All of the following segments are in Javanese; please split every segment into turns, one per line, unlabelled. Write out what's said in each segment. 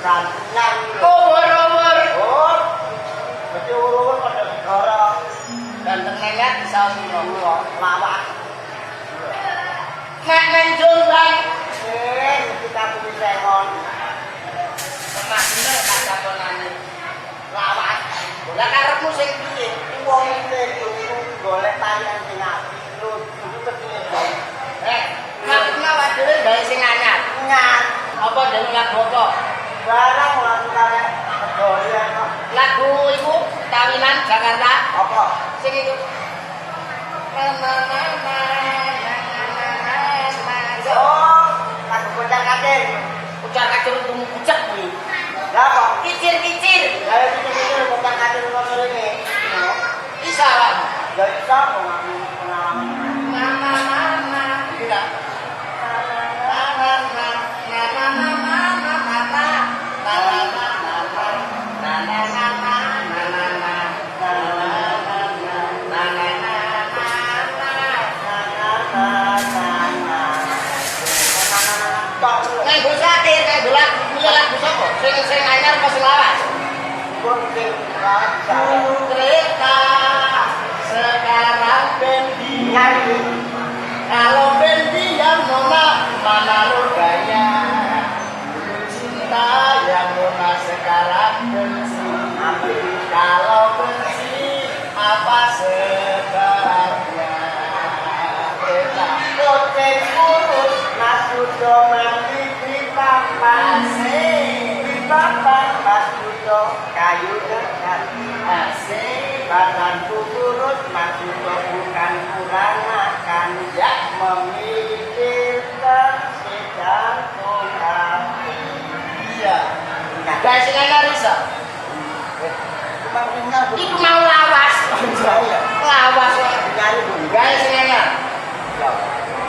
gantungan.
Uwur-uwur.
Oh. Dadi uwur-uwur pada negara.
Ganteng nenek bisa sira
Lawak.
nek menjung Bang.
Kita punya sengon.
Pernah bener tak takonane.
Lawak.
Lah karepmu sing piye?
Wong iki kudu golek tarian sing apik. Lho, kudu kecil.
Maksudnya awak dhewe gawe sing anyar.
Nyan.
Apa jeneng lagu apa?
Barang lagu-lagu doyan kok.
Lagu iku Tawinan Jakarta.
Apa?
Sing iku.
Oh, lagu bocah kadek.
Ujar kacung temu pucak kuwi.
Lah kok
Kicir-kicir.
ayo kita bocah kadek ngono iki.
Bisa lah.
Ya iso ngaku pengalaman.
Mama. Tidak. Nganggo satir, nganggo lagu, kuwi lagu sapa? Sing anyar apa sing lawas?
Pun sing rasa.
Kereta sekarang bendi.
Nyanyi.
Kalau bendi yang mana luganya? Cinta yang nona sekarang benci. Kalau benci apa sebabnya? Kereta
Kote kurus nasudo mandi di papan. Di papan nasudo kayu dekat.
asik.
Badanku kurus nasudo bukan kurang makan.
Ya,
Memiliki sedang hati.
iya. Guys, sing anyar iso.
Cuma tinggal
Iku mau lawas. Lawas kok.
nyari bu.
Guys, sing anyar.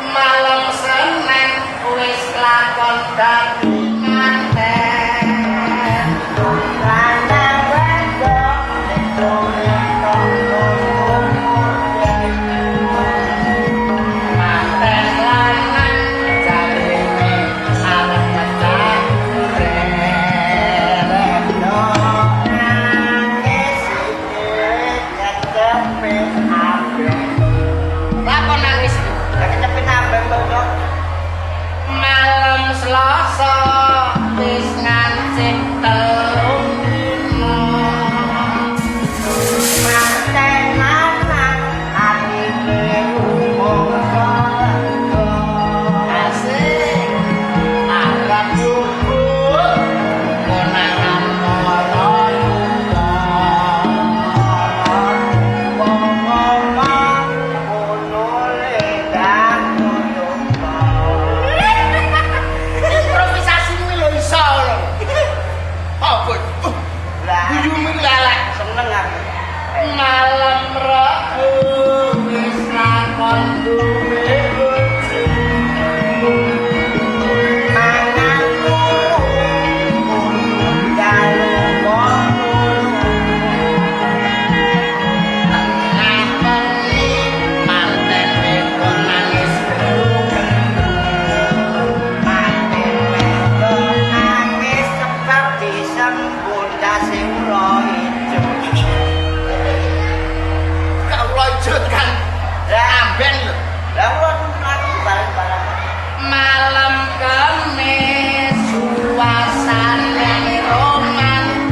Malam Senin wis lakon dadi nganten.
Lanang wedok sore
Manten lanang jarine arep mecah uren. Lakon nangis malam Selasa wis ngancik telung dina. Asik arep nyukur konangan mara juga. Improvisasimu lho iso lho. Apa? Guyumu lelek. Malam Rabu wis lakon duwe bojo. Ngakoni manten wedok nangis kawula ijut kan amben lho. Malam Kamis suasana romantis.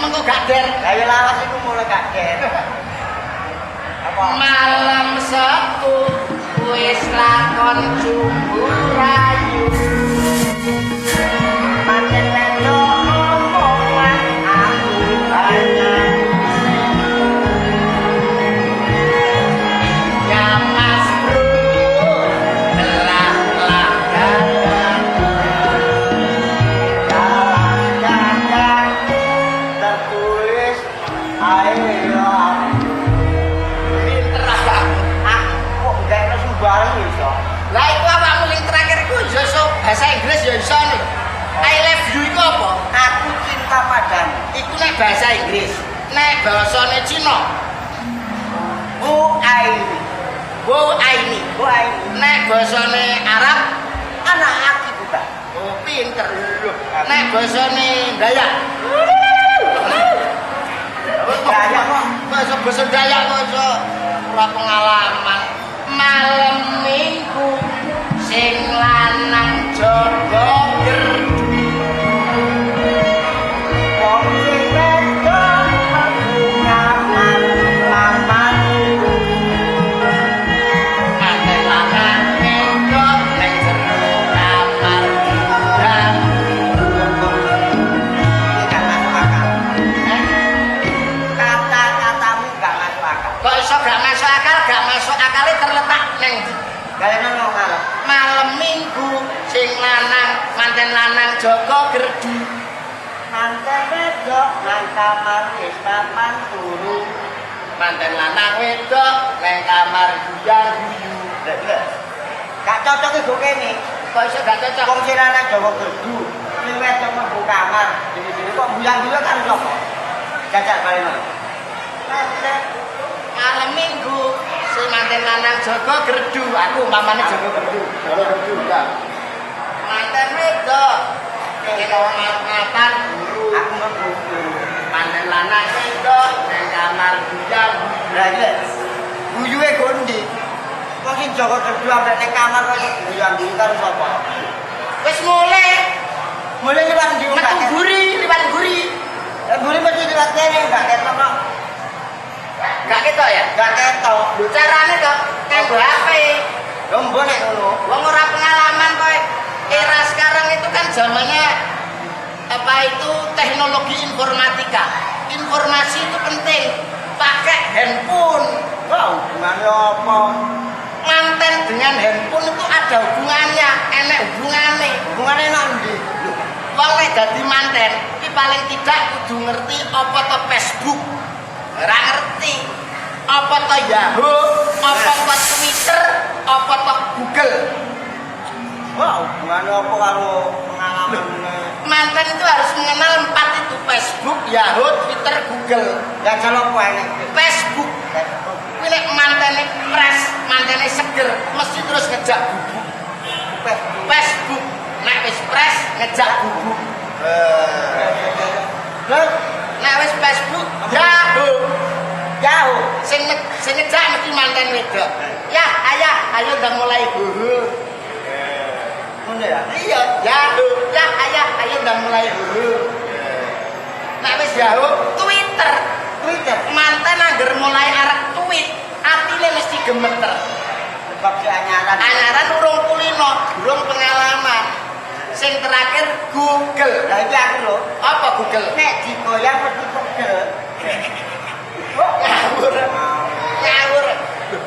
mengko gak der.
Lah ya lawas iku mulai gak der. Apa?
Malam Sabtu wis lakon jumbu rayu.
Pancen lendo omongan aku hanya
Ya Mas Bro, telah gagah.
jalan-jalan tertulis ayo
Pinter aku.
aku kok gak iso sembarang iso.
Lah iku awakmu ling terakhir iku iso bahasa Inggris ya iso nih. I love you iku apa?
Aku cinta padamu.
Iku nek bahasa Inggris. Nek basane Cina,
Bu Aini.
wo aini.
Bu Aini.
Nek basane Arab,
Anak aku bukan.
oh pinter. Nek basane Dayak.
Dayak kok.
Bahasa Dayak kok iso ora pengalaman. Malam Minggu sing lanang jaga gerdu.
Wong sing wedok aku nyaman laman.
Manten lanang wedok ning jero kamar dan
Ini gak masuk akal. Kata-katamu gak masuk akal.
kok iso gak masuk akal, gak masuk akale terletak ning
Kalian ngomong kalau
malam Minggu sing lanang manten lanang jaga gerdu.
mantan wedok nang kamar wis papan turu.
Manten lanang wedok ning kamar guyu-guyu.
Gak cocok iku kene.
Kok iso gak cocok?
Wong sing lanang Jawa gerdu, sing wedok mlebu kamar. Jadi kok buyang-buyang kan sapa? Jajak bali mana?
Malam Minggu sing manten lanang jaga gerdu. Aku umpamane jaga gerdu. Jaga gerdu ya. Manten wedok ning kamar makan guru.
Aku mlebu.
Manten lanang wedok ning kamar guyu-guyu.
Lah iya. Guyuhe gondi. Wong sing Jawa gerdu ambek ning kamar kok buyang-buyang karo sapa?
Wis mulai
Mulai liwat ndi
metu guri, liwat guri.
Guri mesti liwat kene gak ketok kok.
Gak ketok ya?
Gak ketok.
Lho carane to kanggo HP.
Lho mbok nek ngono.
Wong ora pengalaman kowe. Era sekarang itu kan zamannya apa itu teknologi informatika. Informasi itu penting. Pakai handphone.
Wah, hubungannya apa?
Manten dengan handphone itu ada hubungannya, enek hubungannya.
Hubungannya nang ndi?
Wong nek dadi manten, iki paling tidak kudu ngerti apa to Facebook. Ora ngerti. Apa to Yahoo, apa to Twitter, apa to Google.
Wah, hubungannya apa karo pengalaman?
Manten itu harus mengenal 4 itu: Facebook, Yahoo, Twitter, Google.
Ya kalau apa enek?
Facebook. Kuwi nek mantene pres, mantene seger, mesti terus ngejak bubuk. Facebook. Nek wis pres ngejak bubuk.
Terus
Nek wis Facebook, Yahoo.
jauh.
Sing ngejak mesti manten wedok. Ya, ayah, ayo udah mulai gugur.
Ngono ya.
Iya, Yahoo. Ya, ayah, ayo udah mulai gugur. Nek wis Yahoo, Twitter.
Twitter.
Manten angger mulai arek tweet, atine mesti gemeter.
Sebab si anyaran.
Anyaran urung kulino, urung pengalaman. Sing terakhir Google.
Lah iki aku lho.
Apa Google?
Nek digoyang mesti pegel.
Ngawur. Ngawur.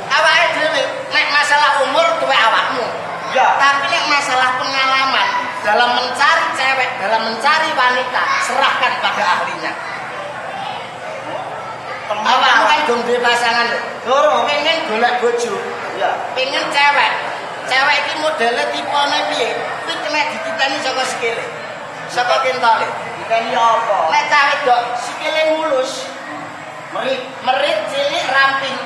Awake dhewe nek masalah umur tuwek awakmu.
Ya.
Tapi nek masalah pengalaman dalam mencari cewek, dalam mencari wanita, serahkan pada ahlinya. Awakmu kan dong duwe pasangan lho.
Loro.
Pengen golek bojo.
Ya.
Pengen cewek. Cewek iki modele tipene piye? Kuwi kena dititeni saka sikile. Saka kentole.
Dikene apa?
Nek cewek dok sikile mulus, merit cilik ramping.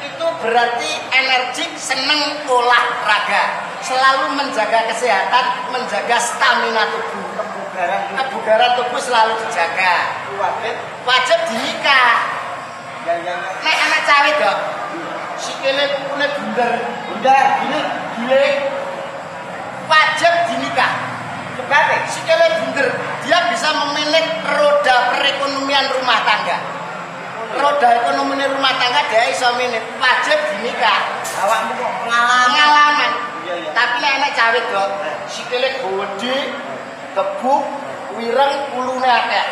Itu berarti energik, seneng olahraga. Selalu menjaga kesehatan, menjaga stamina tubuh. Kebugaran tubuh selalu dijaga. Wajib dinikah.
Ya.
Nek anak cewek dok, sikile kukune bunder.
Bundar gini.
Gile wajib dinikah.
Sebab
Sikile bunder, dia bisa memilik roda perekonomian rumah tangga. Roda ekonomi rumah tangga dia iso milik. Wajib dinikah.
Awakmu kok
Pengalaman.
Iya, iya.
Tapi nek enek cawe dok, sikile gede, gebuk, wireng, kulune akeh.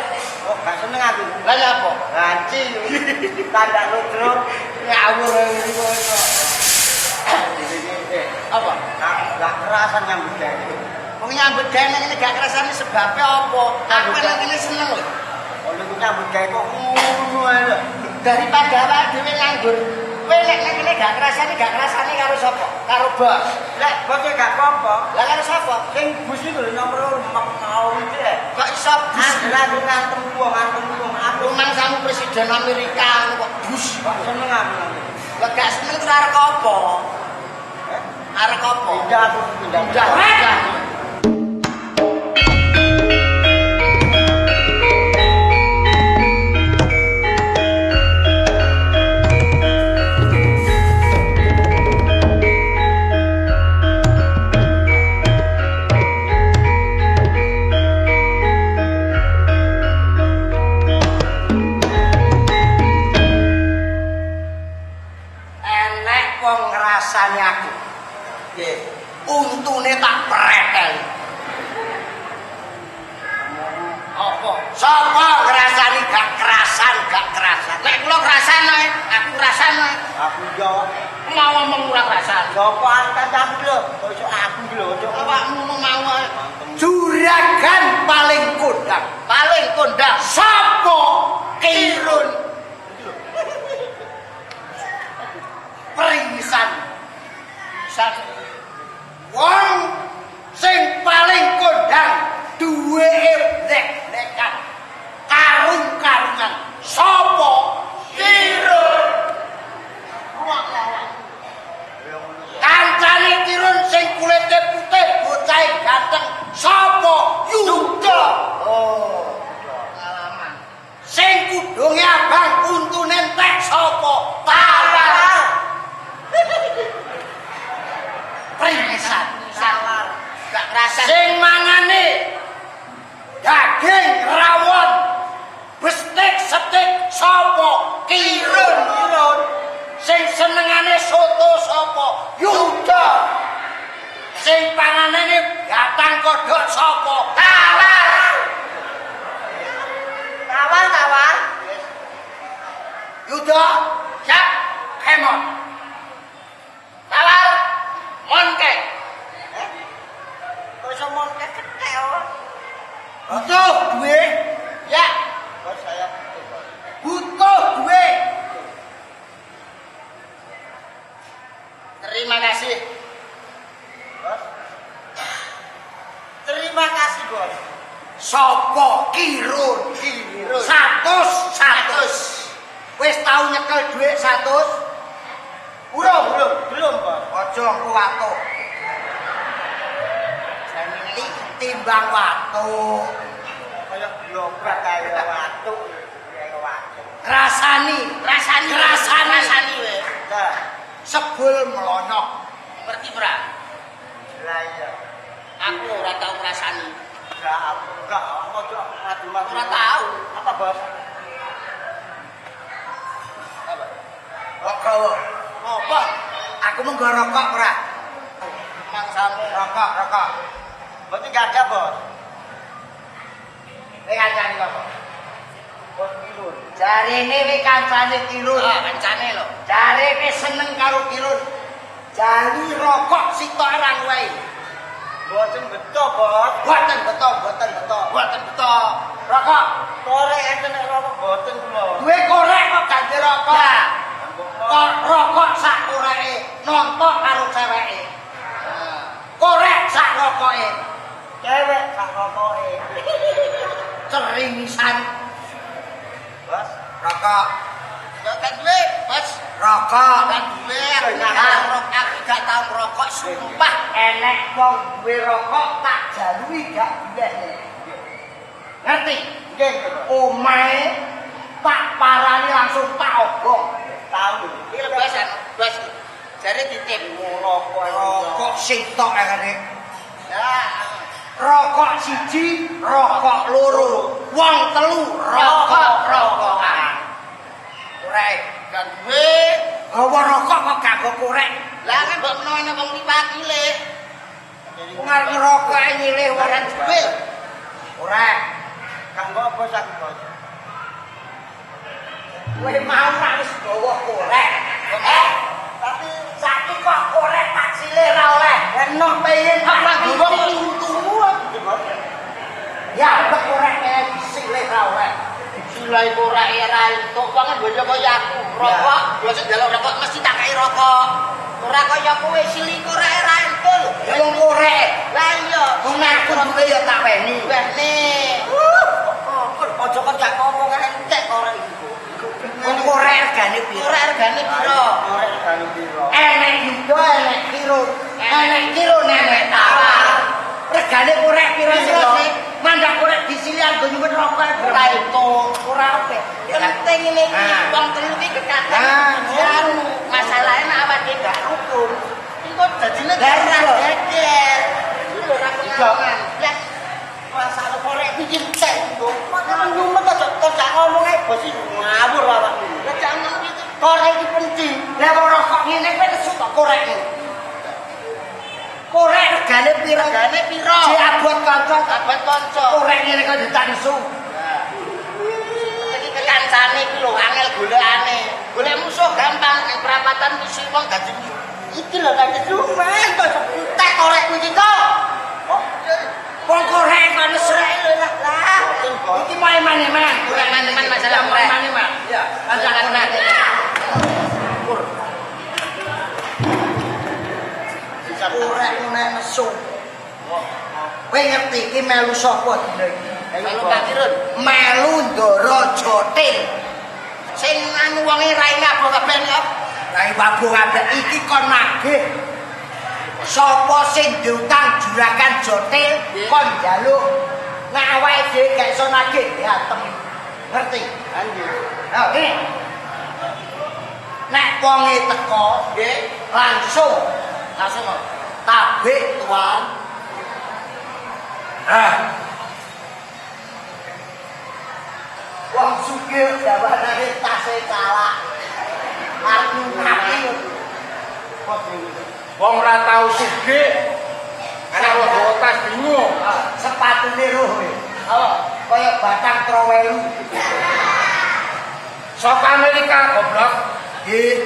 Oh, gak seneng aku.
Lah ya apa?
Ganci. Tanda ludruk.
Ngawur iki kok. Apa?
Gak kerasan nyambut gawe.
Wong nyambut gawe nang ngene gak kerasane sebabnya apa? Aku nang ngene seneng lho.
Oh, lu nyambut gawe kok ngono ae lho.
Daripada awake dhewe nganggur. Kowe nek nang ngene gak kerasane karo sapa? Karo bos.
Lek bos gak apa-apa.
Lah karo sapa?
Sing bus iku lho nomor mau iki lho.
Kok iso bus?
Aku ngantem wong aku.
Rumang samu presiden Amerika kok bus.
Kok seneng aku.
Lah gak seneng terus arek apa? Arek apa?
Pindah aku pindah.
Pindah. Enek wong ngrasani aku.
Nggih.
Untune tak pretel. Apa? Sapa ngrasani gak kerasan. Nek kula kerasan ae, aku kerasan ae.
Aku yo
Mau ngomong ora kerasan.
sapa kancamu lho. Kok iso aku lho, cok.
Awakmu mau ae. Juragan paling kondang. Sapa? Kirun. Perisan. Wong sing paling kondang duweke blek-blekan. Karung-karungan. Sapa? Kirun. Kancane Kirun sing kulite putih, bocah ganteng. Sapa? Yuda. Oh, pengalaman. Sing kudunge abang, untune entek sapa? Tawar. Pringesan. Gak kerasa. Sing mangane daging rawon, bestik setik sapa? Kirun. Sing senengane soto sapa? Yuda. Sing panganane batang kodhok sapa? Tawar.
Tawar.
Yuda, siap, kemon. Tawar, monke.
Kok iso mon kekek ora?
Butuh duwe, ya.
Kok saya
Butuh duwe. Terima kasih.
Bos. Terima kasih, Bos.
Sopo Kirun. 100. Wis tau nyekel dhuwit 100?
Belum, Bos.
Aja aku watuk. Jangan timbang watuk.
Kayak globrak kayak watu. Kayak watu.
Rasani we.
Nah,
Sebul melonyok.
Ngerti ora?
lah iya.
Aku ora tau ngrasani.
Enggak, ojo madu-madu.
Ora tau.
Apa, Bos?
Kok gawe? Apa? Aku mung nggo rokok ora.
Mangsamu
Rokok.
berarti enggak ada, Bos.
Kancane kok.
Bos Kirun.
Jarene we kancane Kirun.
Ah, kancane lho.
Jarene seneng karo Kirun. Jali rokok sitok arang wae.
Boten betul, Bos.
Boten betul. Rokok.
Korek enten nek rokok boten kula.
Duwe korek kok ganti rokok.
Lah,
Kok rokok sak koreke nontok karo ceweke. Korek sak rokoke.
Cewek sak rokoke.
Cerimisan
Bos,
rokok.
gak duwe, Bos.
Rokok.
Gak duwe, aku gak tau ngerokok, sumpah.
Enek wong duwe rokok tak jalui gak duwe. Ngerti?
nggih, Bos.
Omahe tak parani langsung tak obong.
Tahu.
Iki lho, Bos. Jare ditip.
Rokok.
Rokok sitok ngene.
Lah,
Rokok siji, rokok loro. Wong telu rokok-rokokan. Korek
Dan gue
gawa rokok kok gak go korek.
lah kan mbok menawa wong liwat ile.
Ngar ngerokok nyilih waran jebel. Korek.
Kanggo apa sak bos?
Kowe mau ra wis gawa korek. Tapi saiki kok korek tak silih ra oleh. Enak pengen kok ra gawa untumu. Ya, kok korek kaya disilih ra oleh.
Sulai korek era entuk wong bojo kaya aku. Rokok, yo sing njaluk rokok mesti tak kei rokok. Ora kaya kowe silih korek era entuk.
Ya wong korek.
Lah iya,
Wong aku duwe ya tak weni.
wene.
Ojo kerja ngomong entek korek iku.
Wong korek regane piro?
Korek regane piro?
Korek regane piro?
Enek yudo, enek kilo. Enek kilo nenek tawar. Regane korek piro sih? Mandak korek disili anggo nyuwun rokok
Ora entuk.
ora apik.
Penting ini wong telu iki kekaten. Masalahe nek awake gak rukun. Engko dadine darah geger. Lho ora pengalaman. Lah masalah korek iki entek engko.
Makane nyumet aja kerja ngomong ae bos iki ngawur awakmu.
Lah jangan gitu.
Korek iki penting.
Lah wong rokok ngene kowe nesu tok korek. Korek regane piro?
Regane piro?
Si abot kanca.
Abad kanca.
Korek ngene kok ditansu.
Iki kekancane iki lho angel golekane. Golek musuh gampang ning perapatan misi wong dadi
Iki lho kan rumah kok entek korek iki kok.
Wong korek kok nesrek lho lah. Iki main-main man.
Kurang teman masalah korek.
Main-main man. Ya,
Jangan nanti.
korek ngene nesu. Kowe ngerti iki melu sapa dina iki?
Melu kadirun.
Melu Ndara Jotil.
Sing anu wonge rai ngabok kabeh kok.
Rai wabung kabeh iki kon nagih. Sapa sing diutang juragan Jotil kon njaluk. Nek awake dhewe gak iso nagih diantem. Ngerti?
Anjir.
Nah, ini. Nek wonge teko, nggih, langsung tabik tuan. Wong sugih dawane tase kalah. Aku mati.
Wong ora tau sugih. Ana wong bawa tas bingung.
Sepatune roh kowe. Kaya batang trowelu.
Saka Amerika goblok.
Nggih.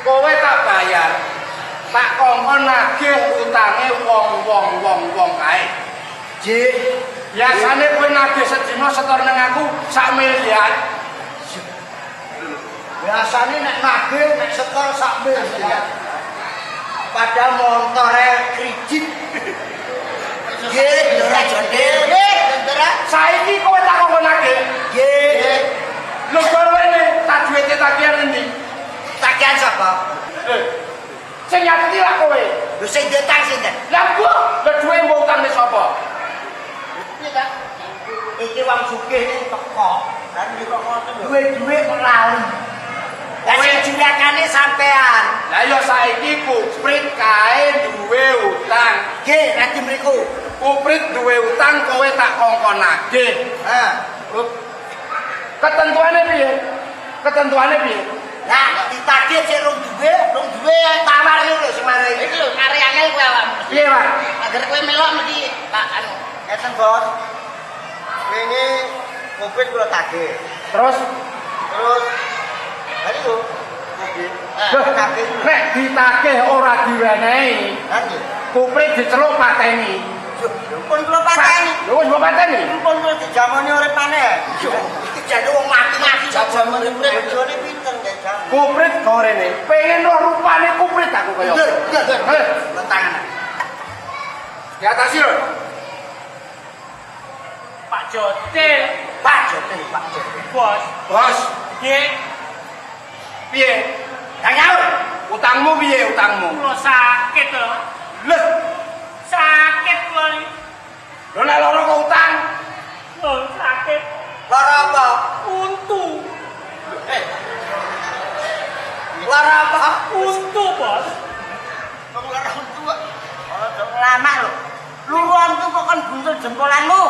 Kowe tak bayar. Tak kongkon nagih utange wong kae.
Nggih.
Biasane kowe nagih sedina setor ning aku sak miliar.
Biasane nek nagih nek setor sak miliar. Padahal montore kredit. Nggih, Ndara Jotil.
Ndara.
Saiki kowe tak kongkon nagih.
Nggih.
Lho kowe ne tak duwite tagihan endi?
Tagihan sapa?
Sing nyati lah kowe.
Lho sing ditang sinten?
Lah gua, lho duwe mbok utang sapa?
Iki wong sugih iki teko.
Kan iki kok ngoten lho.
Duwe-duwe kok lali. Lah sing jurakane sampean.
Lah ya saiki Kuprit kae duwe utang.
Nggih, nanti mriku.
Kuprit duwe utang kowe tak kongkon nagih. Ketentuane piye? Ketentuane piye?
Lah ditagih sik rong duwe tawar lho sing mari.
Iki lho kare angel kowe awakmu.
Piye, Pak?
Agar kowe melok mesti tak anu.
Ngeten bos. Wingi Kuprit kula tagih.
Terus
Lha iku mobil. Tagih.
nek ditagih ora diwenehi,
Anjir.
Kuprit diceluk pateni.
Pun kula pateni.
Lho wis mbok pateni.
Pun kula dijamoni urip maneh.
Iki jane wong mati-mati
Jamane urip bojone pinten nggih jam.
Kuprit gorene, pengen roh rupane Kuprit aku kaya.
tangan.
Di atas lho.
Pak Jotil,
Pak Jotil.
bos,
Bos,
nggih,
piye?
Kang nyaur.
Utangmu piye utangmu?
kula sakit lho.
Lho,
Sakit kula iki.
lho nek loro kok utang.
Lho, sakit
Lara apa?
untu.
Lara apa?
Untu, bos.
Wong lara untu. Ora lama lho. jempolanmu.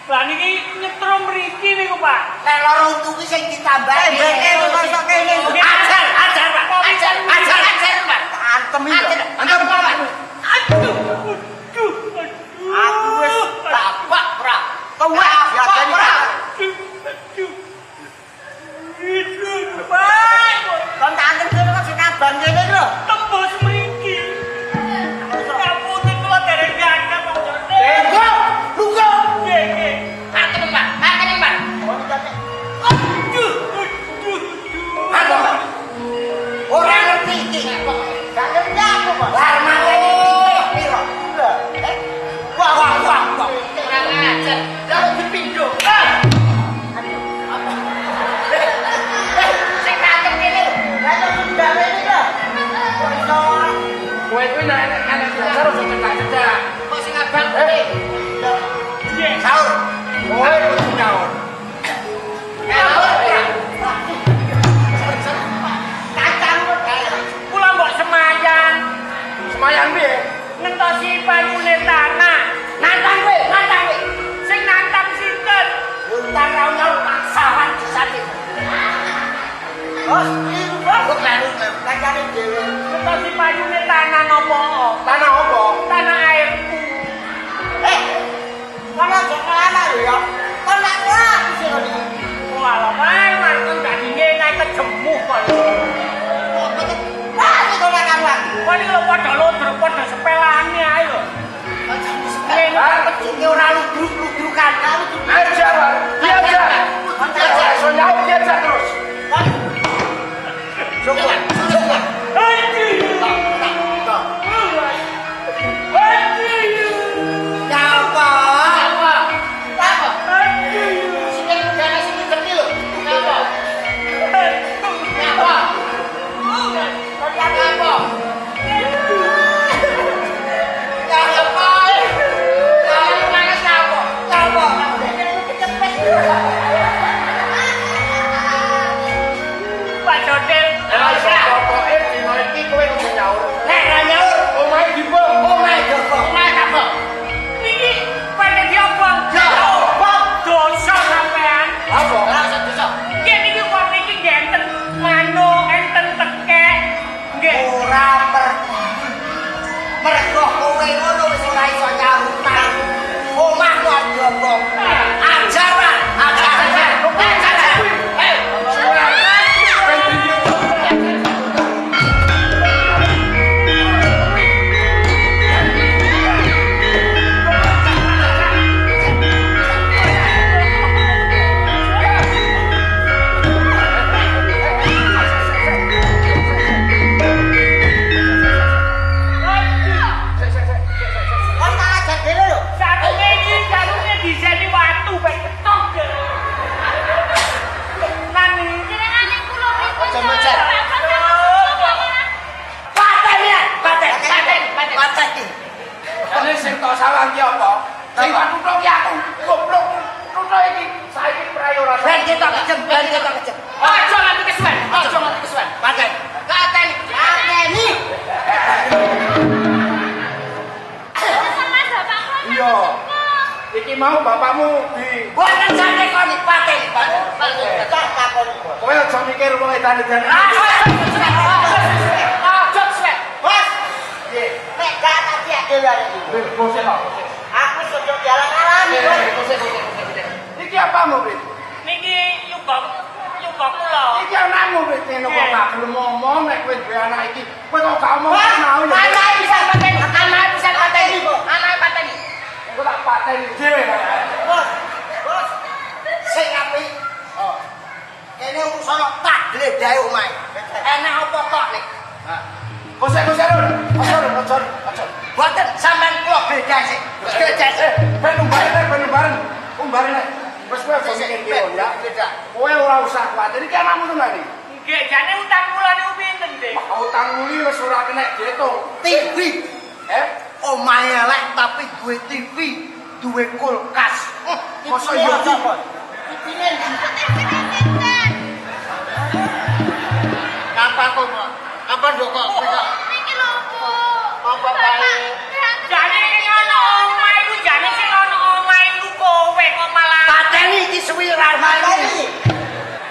Lah niki nyetrum mriki niku, Pak.
Nek loro untu ki sing ditambah.
Beke kok kene.
Ajar, ajar, Pak. Ajar, ajar, ajar, Pak.
Antem iki.
Ajar, antem, Pak.
Aduh.
Aku wis
Bapak, Pra.
tuwek biasane.
Pak,
Kon tak antem kene kok sing abang kene lho.
tembus mriki. Ngapunten kula dereng gagal, Pak Jode.
Lugo, lugo.
Nggih.
Antem, Pak. Antem, Pak.
Kon tak
Aduh.
Antem, Pak. Ora ngerti iki.
gak ngerti aku, Pak.
Lah makane
Piro?
wah, wah, wah, wah. Kurang ajar. Kalau dipindho. Sing antem kene lho.
Lah kok gawe iki lho. Kok iso
Kowe kuwi nek enek belajar ojo cedak-cedak.
Kok sing abang kene?
Nggih.
Saur.
Kowe kudu nyaur.
Kacangmu
Kula mbok semayang
Semayang piye?
ngentosi payune tanah.
nantang kowe, nantang kowe.
Sing nantang sinten?
Untang raunang paksawan disate.
Bos, iki bos.
Kok baru
Kancane dhewe.
Ngentosi payune tanah ngopo?
Tanah apa?
Tanah airku.
Kon aja kelana lho ya. Kon nak ngelak sih kon iki.
Walah, man kon dadi ngene kejemuh kok.
Lah iki kon nak ngelak.
Kok iki lho padha lodruk padha sepelane ae lho.
Ngene pentingnya ora ludruk-ludrukan.
Ajar, Pak. Diajar. Ajar, so nyaur diajar terus.
Syukur, syukur. Nyapa? Apa? Sing mudane sing ngerti lho. Nyapa? Nyapa? Kok nyapa? Nyapa? Kalau nangis nyapa? Nyapa? Kecepet.
Pak Jodel.
Pokoke dino iki kowe kudu nyaur.
Nek ra nyaur,
Omahe dibom.
omahe Joko. Omahe apa?
Niki pada diobong. Dosa sampean.
Apa?
Langsung besok.
Nggih niki wong niki nggih enten manuk, enten tekek. Nggih.
Ora perlu. Mergo kowe ngono wis ora iso nyarutan. Omahku diobong. Ajar, Pak. Ajar. Ajar. Hei.
Kon tak ajak dhewe lho.
Sarunge iki sarunge diseni watu bae ketok. Nani
Jenengane kula niku.
Aja mecer. Paten ya, paten, paten, paten. Paten.
Kene sing tok sawang ki apa? Sing nuthuk ki aku. Goblok. Nuthuk iki saiki prai ora.
Ben kita kejem, ben kita kejem.
Aja nganti kesuwen.
Aja nganti kesuwen. Paten. Paten. Pateni.
Sama bapak kula.
Iya. Iki mau bapakmu di
Boten sate kon paten, paten.
Tak takon bos.
kowe aja mikir wong edan-edan.
Bos. Nek gak tak ajak dhewe arek iki.
Bose kok.
Aku sudah jalan-jalan bos.
Iki apamu, Brit?
Niki yuga kula.
Iki anakmu, Brit. Ngono kok gak gelem ngomong nek kowe duwe anak iki. Kowe kok gak omong
Wah,
mau ya.
anak bisa paten, anak bisa pateni. Anak pateni.
Engko tak pateni dhewe.
Bos. Bos.
Sing apik. Oh. Kene urusan tak gledahe omahe. Enak apa kok nek?
Bose aja.
Boten sampean kula beda sik. Beda sik.
Ben umbarane. Wis kowe aja mikir ki ya.
Beda.
Kowe ora usah kuwatir iki anakmu tenan iki.
Nggih, jane utang kula niku pinten, Dik?
Utang muli wis ora kena diitung.
TV.
Omahe
elek tapi duwe TV, duwe kulkas.
Masa iya
Bos, bos.
Tipine Apa kok? Apa ndok kok?
Niki lho, Bu.
Apa bae?
Jane iki ana omah iku jane sing
suwi ra mati.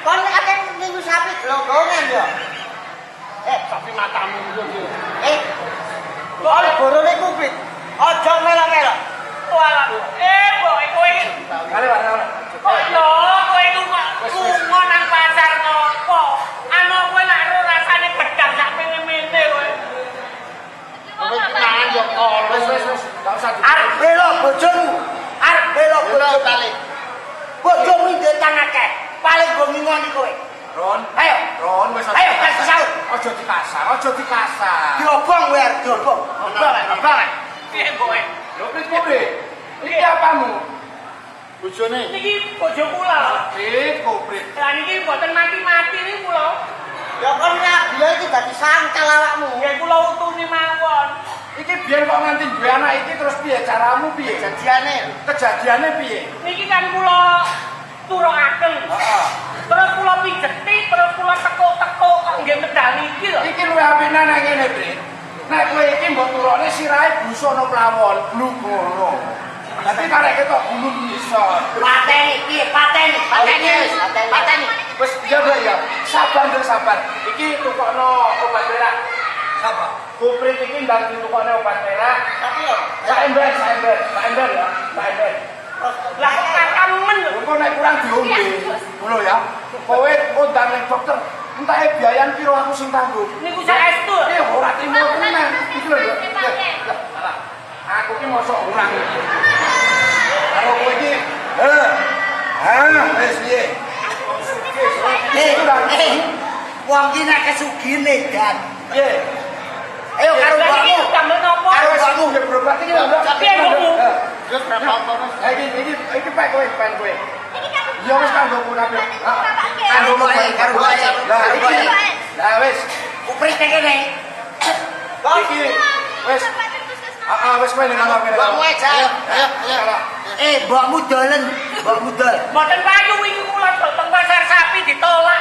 Kon akeh minggu sapi gelonggongan yo.
Sapi matamu yo.
Kon borone kupit. Aja melok-melok.
Walah. Boy kowe iki.
Kale wae.
Kok yo kowe iku lunga nang pasar nopo? Ano kowe lak ro rasane gedang sak mene-mene kowe.
Kowe iki mangan yo kol.
Wis. Enggak usah.
Arep belok bojomu. Arep belok bojomu.
Balik.
Bojomu ndek akeh. Paling go ngingoni kowe.
Ron.
Ayo.
Ron wis.
Ayo kasih sahur.
Aja dikasar.
Diobong kowe arep diobong. Obong.
Piye kowe?
Lho wis kowe. Iki apamu? Bojone.
Niki bojo kula.
Koprit.
Lah niki mboten mati-mati niku kula.
Ya kon dia iki dadi sangkal awakmu.
Nggih kula utuni mawon.
Iki biyen kok nganti duwe anak iki terus piye caramu piye? Kejadiane piye?
Niki kan kula turukaken.
Heeh.
Terus kula pijeti, terus kula tekuk-tekuk kok nggih medal niki lho.
Iki luwih apik nang ngene, Brit. Nek kowe iki mbok turone sirahe busana plawon, bluk ngono. Tapi karek ketok gulung ngisor.
Pateni piye? Pateni.
Wis ya, Mbak ya. Sabar. Iki tukokno obat perak.
Sapa?
Koprit iki ndang ditukokne obat perak.
Tapi yo
Sak ember ya.
Lah kok kamen lho.
Engko nek kurang diombe, ngono ya. Kowe undang ning dokter, entahe biayan piro aku sing tanggung.
Niku saestu.
Ora trimo tenan. Iki lho. Aku ki mosok urang iki. Karo kowe iki, wis piye?
Wong iki nek kesugine dan.
Piye?
Ayo karo
Lah iki
mbokmu.
damel napa?
Karo aku nggih berobat iki lho.
Piye mbokmu?
Terus berapa apa?
Iki pek kowe, pen kowe. Ya wis kanggo kabeh.
Karo mbokmu, karo mbokmu.
Lah wis.
Kuprit kene.
Iki wis. Wis kowe nang ngene.
Mbokmu aja. Ayo.
Mbokmu dolen, mbokmu dol.
Mboten payu iki kula teng pasar sapi ditolak.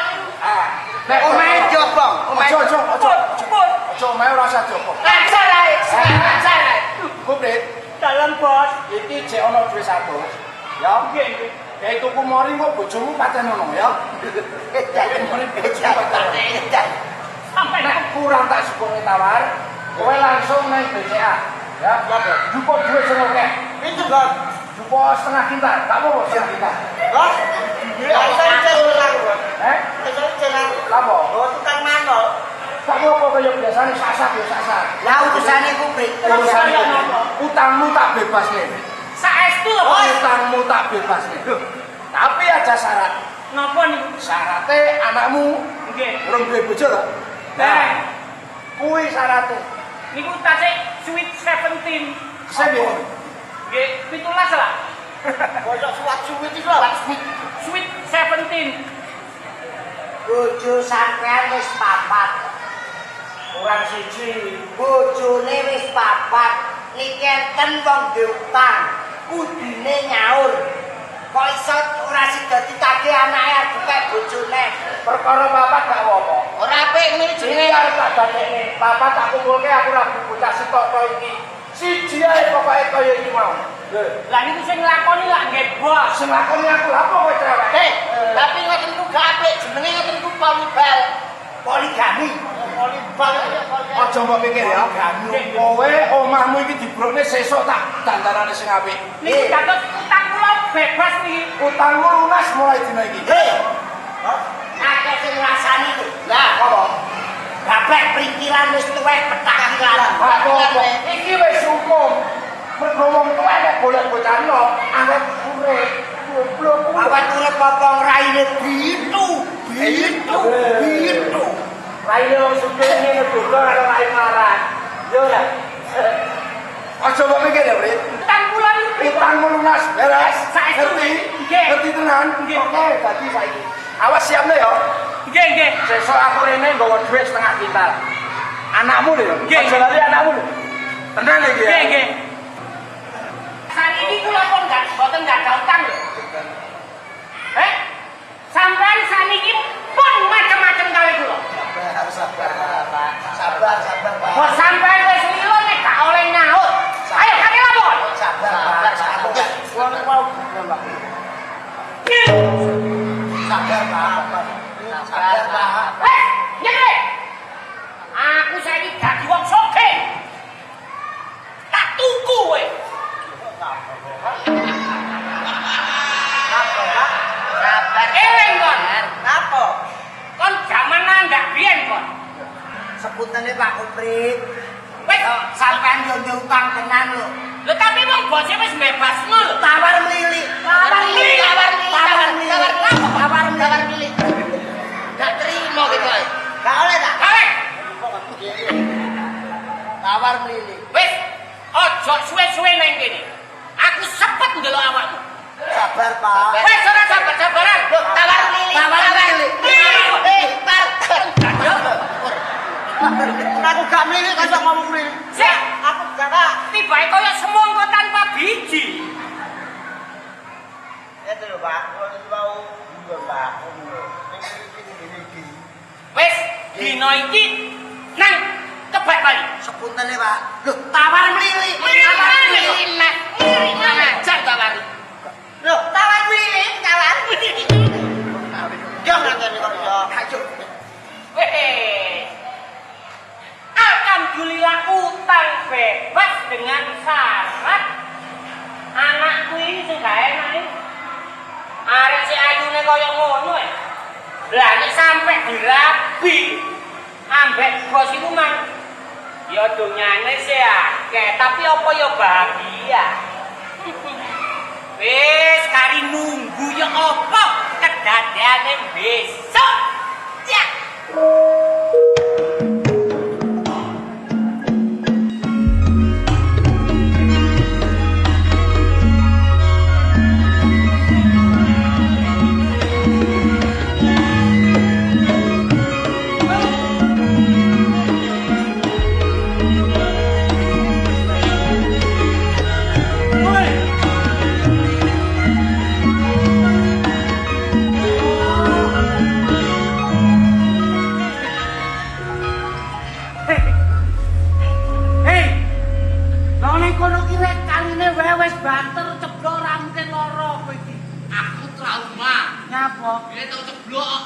Nek
Omahe diobong, omahe.
Ojo.
Cepet.
Ojo omahe ora usah diopong.
Lancar ae. Lancar ae.
Kuprit,
Dalam bos.
iki jek ana duwe 100. Ya.
Nggih, nggih.
Kayak tuku mori kok bojomu paten ono ya.
Sampai
Nek kurang tak sukune tawar, kowe langsung nang BCA. Ya. Jupuk duit sing akeh.
itu Bang.
Jupuk setengah kintal, tak apa setengah kintal.
Bang. Ya iso celang, Bang. Iso celang.
Lapo?
Oh, tukang manol.
Tak apa kaya biasane sasak ya sasak.
Lah urusane kuprit.
Urusane utangmu tak bebas nih.
saestu lho, Bos.
Utangmu tak bebas nih. Tapi ada syarat.
Napa niku?
Syaratnya anakmu
Nggih.
urung duwe bojo lho.
Nah,
Kuwi syaratnya.
niku tasik sweet 17.
Sepiye?
Nggih, 17 lah.
Kocok suwat-suwit iki lho.
Sweet 17.
Bojo sampean wis papat.
Kurang siji.
Bojone wis papat. Niki enten wong diutang. Kudune nyaur. Kok iso ora sida ditagih anake arep buka bojone.
Perkara papat gak apa-apa.
Ora apik ngene
Iki
jenenge.
arep tak dadekne. Papat tak kumpulke aku ora bocah sitok to iki. Siji ae pokoke kaya iki mau. Lho,
Lah niku sing nglakoni lak nggih, Bos.
sing lakoni aku lha apa kowe cewek?
Tapi ngoten ku gak apik jenenge ngoten ku polibal.
Poligami.
Aja mbok pikir ya. Kowe omahmu iki dibrokne sesuk tak dandanane sing apik.
Niku dados utang kula bebas niki.
Utangmu lunas mulai dina iki.
Akeh sing ngrasani lho.
Lah,
Apa?
Gaplek pringkilan wis tuwek petakilan.
Apa? Iki wis hukum. Mergo wong tuwa nek golek bocah nom, arep urip. Goblok.
Awak urip apa raine bitu. Bitu.
Raine wong sugih ngene dodo karo raine marah. Yo ora. Aja mbok mikir ya, Brit.
Utang kula niku.
Utangmu lunas, beres.
Saestu.
Ngerti?
Nggih.
Ngerti tenan?
Nggih.
Oke, dadi saiki. Awas siapne ya.
Nggih, nggih.
Sesuk aku rene nggawa dhuwit setengah kintal. Anakmu lho.
Nggih.
Aja lali anakmu lho. Tenan iki ya.
Nggih, nggih. Saniki kula pun boten gadah utang lho. Sampeyan saniki pun macam-macam kali kula.
Sabar, Pak.
Bos sampeyan wis lilo nek gak oleh nyaut. Ayo kami lapor.
Sabar. Wong mau, Bang.
Nggih.
utang tenan lho.
Lho tapi wong bosnya wis bebasno lho.
Tawar mlili. Tawar mlili. Gak terima gitu.
Gak oleh tak?
Kawek.
Tawar mlili.
Wis ojo suwe-suwe nang kene. Aku sepet ndelok awakmu.
Sabar, Pak.
Wis ora sabar-sabaran.
Loh, tawar mlili.
Aku gak melilit kok ngomong melilit.
Sik,
Aku gak tak.
tibae koyo semongko tanpa biji.
Itu lho, Pak. Kalau itu mau dulu, Pak. Ini.
Wis dino iki nang kebak bali.
Sepuntene, Pak.
Loh, tawar mlili.
Ajar tawar.
Loh, tawar melilit, tawar. Jangan ngene kok iso. Ayo.
Weh. Alhamdulillah utang bebas dengan syarat anakku ini sing gak enak iki. Arek si ayune kaya ngono ya. Lah nek sampe dirabi ambek bos iku mang ya donyane sih akeh, tapi apa ya bahagia. Wis kari nunggu ya apa kedadeane besok. Ya.
Wes banter ceblok ora mungkin lara kowe iki.
Aku trauma.
Nyapa?
Dia tau ceblok.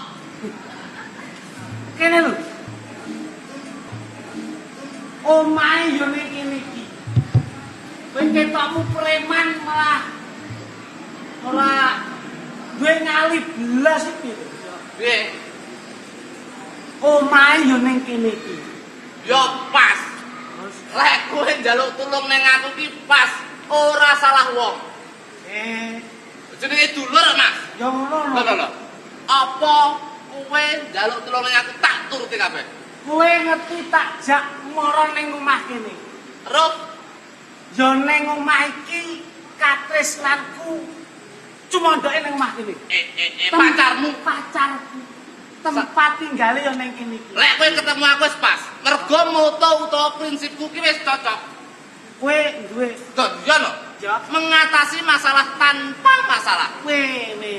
Kene lho. Omahe yo ning kene iki. Kowe ketokmu preman malah ora duwe ngali belas iki.
Piye?
Omahe yo ning kene iki.
Yo pas. Lek kowe njaluk tulung ning aku ki pas. Ora salah wong. Jenenge dulur, Mas.
Ya ngono lho.
Lho. Apa kowe njaluk tulung ning aku tak turuti kabeh?
Kowe ngerti tak jak mara ning omah kene.
Terus
Ya ning omah iki katresnanku cuma ndoke ning omah kene.
pacarmu.
Pacarku. Tempat tinggale ya ning kene iki.
Lek kowe ketemu aku wis pas. Mergo moto utawa prinsipku ki wis cocok.
Kowe duwe
Iya lho.
ya
Mengatasi masalah tanpa masalah.
kowe ne.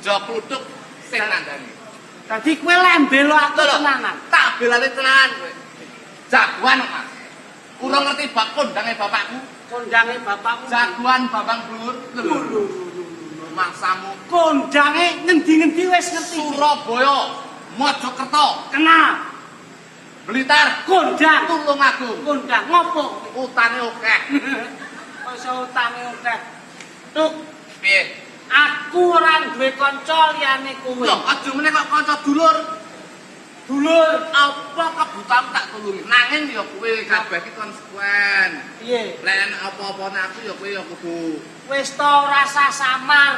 Jo kluduk sing nandani.
Dadi kowe lembelo aku
Lho,
tenanan.
tak belani tenanan kowe. Jagoan kok, Mas. Kurang ngerti bab kondange bapakku.
Kondange bapakmu.
Jagoan Bambang Blur. Lho. Mangsamu
Kondange ngendi-ngendi wis ngerti.
Surabaya, Mojokerto,
Kenal.
Blitar,
Kondang.
Tulungagung.
Kondang ngopo?
Utane akeh.
Kok iso utange akeh. Tuk,
Piye?
aku ora duwe kanca liyane kowe.
Lho, aja meneh kok kanca dulur.
Dulur,
Apa kebutuhan tak tulungi. Nanging ya kowe kabeh iki konsekuen.
piye?
Lek apa-apane aku ya kowe ya kudu.
Wis to ora usah samar.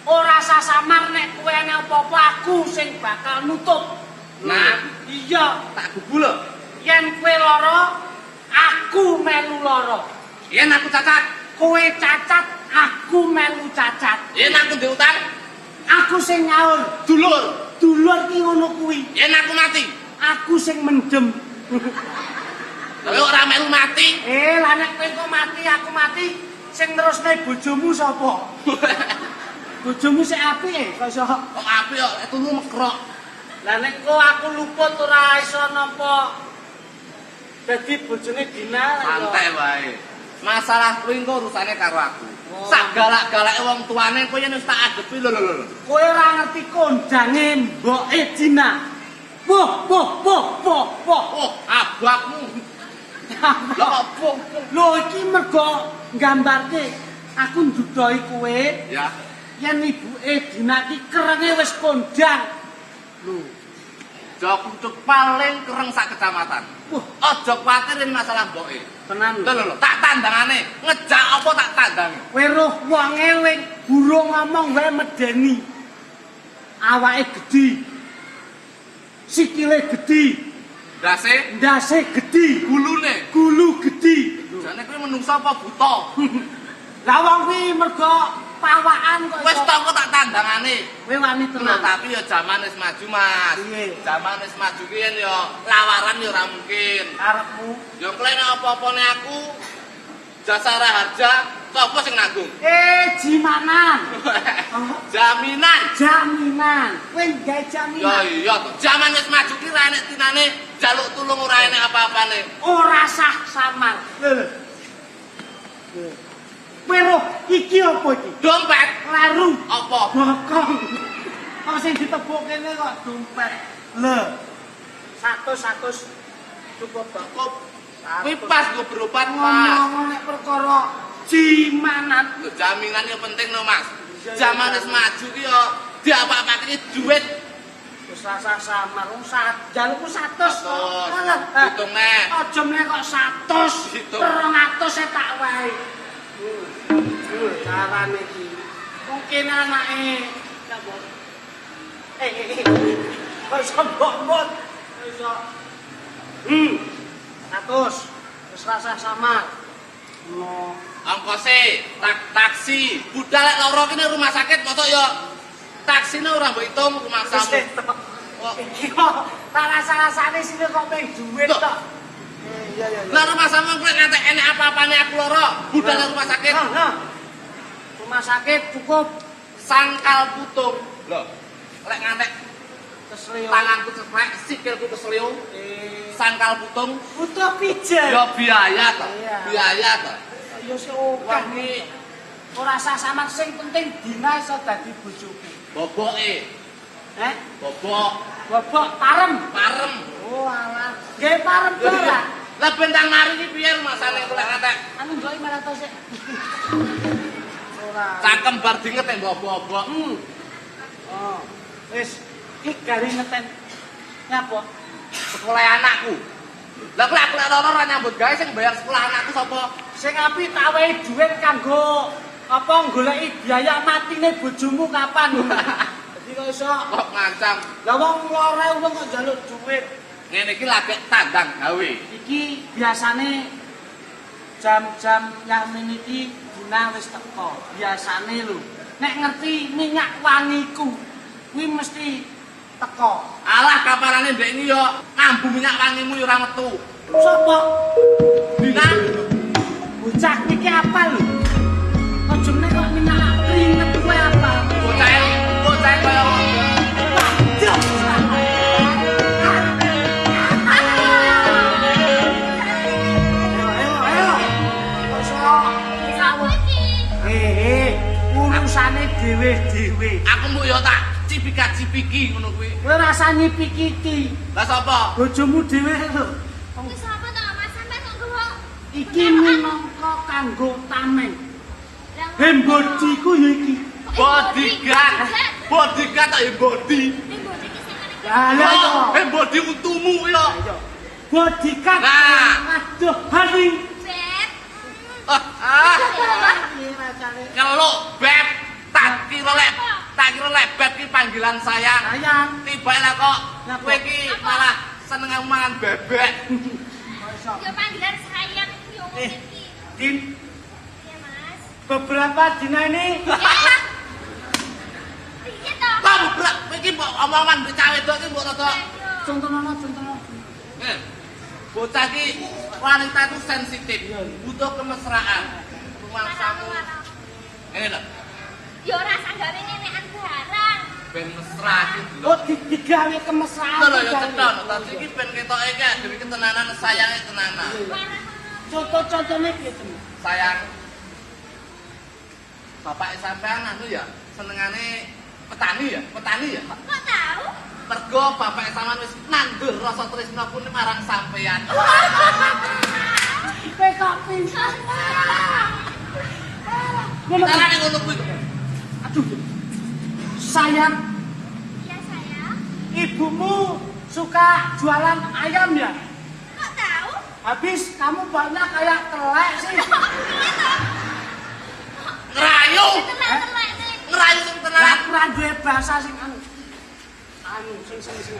Ora usah samar nek kowe ana apa-apa aku sing bakal nutup.
Nah,
Iya,
tak gubu lho.
yen kowe lara, aku melu lara.
Yen aku cacat,
Kowe cacat, aku melu cacat.
yen aku ndek utang,
Aku sing nyaur.
dulur.
Dulur ki ngono kuwi.
Yen aku mati,
Aku sing mendem.
kowe ora melu mati.
Lah nek kowe kok mati, aku mati, sing nerusne bojomu sapa? Bojomu sik apik kok iso.
Kok apik kok tulu mekrok.
Lah nek kok aku luput ora iso napa. Dadi bojone Dina
Santai wae. Masalah kuwi engko urusane karo aku.
Oh.
Sak galak-galake wong tuane kowe yen wis tak adepi lho.
Kowe ora ngerti kondange mboke Dina. Poh.
Oh, abakmu. Lho opo?
Lho iki mergo nggambarke aku ndudohi kowe
Ya.
yen ibuke Dina iki kerenge wis kondang. Lho,
Jok paling kereng sak kecamatan.
wah,
Aja kuwatir yen masalah mboke.
tenan lho.
Lho, tak
tandangane? Ngejak apa tak tandangi?
Weruh wonge wing burung ngomong wae medeni. Awake gedhi. Sikile gedhi, ndase gedhi, gulu gedhi.
Jane kuwi menungsa apa buta?
Lah wong kuwi mergo pawakan kok.
Wis tok kok tak tandangane.
Kowe wani tenan.
Tapi ya zaman wis maju, Mas.
Piye?
Zaman wis maju ki yen ya lawaran ya ora mungkin.
Karepmu.
Ya klene apa-apane aku Jasara Harja, sapa sing nanggung?
Jimanan.
Jaminan.
Jaminan. Kowe gawe
Ya
jaminan.
iya to. Zaman wis maju ki ra enek tinane jaluk tulung ora enek apa-apane.
Ora sah samar. Lho. Weruh iki apa iki?
Dompet.
Laru.
Apa?
Bokong. Kok sing ditebuk kene kok dompet. Lho. 100 cukup cukup.
Kuwi pas go berobat, Mas.
Ngomong nek perkara jimanan.
Lho, jaminan yang penting no, Mas. Zaman wis maju ki yo diapa-apake duit.
Wis rasa samar wong jalukku 100.
Hitung nek.
Aja meneh kok 100.
Hitung.
200 e tak wae. Carane iki. Mungkin anake sapa? Kok sombong. Iso. 100. Wis rasa samar. No.
Ongkose, taksi, budal lek loro kene rumah sakit mosok yo taksine ora mbok hitung rumah sakit.
Iki kok tak rasa-rasane sine kok peng duit tok. Iya.
Lah rumah sama kowe ngantek enek apa-apane aku loro, budal rumah sakit.
Rumah sakit cukup
Sangkal putung. Lho, lek ngantek
kesleo.
tanganku ceplek, sikilku kesleo. Sangkal putung.
Butuh pijet.
Yo biaya to.
Iya.
Biaya to.
Ya sing akeh
Wah,
iki. Ora sah samar sing penting dina iso dadi bojoku.
Boboke.
Bobok parem.
Parem.
Oh alah. Nggih parem ora.
Lah bentang mari iki piye rumasane kok lek ngantek?
Anu njoki 500 sik. Ora.
Cangkem bar dinget mbok-mbok.
Oh. Wis iki gari ngeten. Nyapa?
Sekolah anakku. Lah kok aku lek ora nyambut gawe sing bayar sekolah anakku sapa?
Sing apik tak wehi dhuwit kanggo apa goleki biaya matine bojomu kapan. Dadi kok iso
Kok ngancam.
lah wong lore wong kok njaluk dhuwit.
Ngene iki lagi tandang gawe.
Iki biasane jam-jam yang iki dina wis teko. Biasane lho. Nek ngerti minyak wangiku kuwi mesti teko.
Alah kaparane ndek iki yo ngambu minyak wangimu yo ora metu.
Sopo?
Dina
Bocah iki apa lho? Kok jemne kok minyak keringet kowe apa?
bocah kaya
Waduh. Ayo. Urusane dhewe-dhewe.
aku mbok yo tak cipika-cipiki ngono kuwi.
Kowe rasane pikiki.
Lah sapa?
Bojomu dhewe lho.
Wis apa to Mas sampe kok nggowo?
Iki minangka kanggo tameng. Hembodiku ya iki.
Bodyguard. Bodyguard tak body.
Ning bodi ki sing ngene.
Lah yo.
Body utumu yo.
Bodyguard.
Nah.
Aduh, hari.
Beb.
Nyeluk beb. Tak kira lek beb ki panggilan sayang.
Sayang.
Tiba lah kok kowe ki malah seneng mangan bebek.
Yo panggilan sayang iki yo
Eh.
iki.
Din,
Iya Mas.
beberapa dina ini
Ya. Piye to?
Kamu berak iki mbok omongan mbek cawe wedok iki mbok rada.
contohnya.
Bocah ki wanita itu sensitif, butuh kemesraan. Rumangsamu. Ngene lho,
Yo rasa gawe nenekan barang.
ben mesra iki.
Oh, digawe kemesraan.
Lho ya tenan, tapi iki ben ketoke kayak dhewe ki tenanan sayange tenanan.
Contoh-contohnya gitu.
Sayang. Bapak sampean anu ya, senengane petani ya?
Kok tahu?
Mergo bapak sampean wis nandur rasa tresna pun marang sampean.
Kowe kok pinter.
Carane ngono kuwi.
Aduh. Sayang,
Iya sayang.
ibumu suka jualan ayam ya?
Kok tahu?
Habis kamu banyak kayak telek sih.
Ngerayu. Ngerayu sing tenan.
Lah kurang duwe bahasa sing anu sing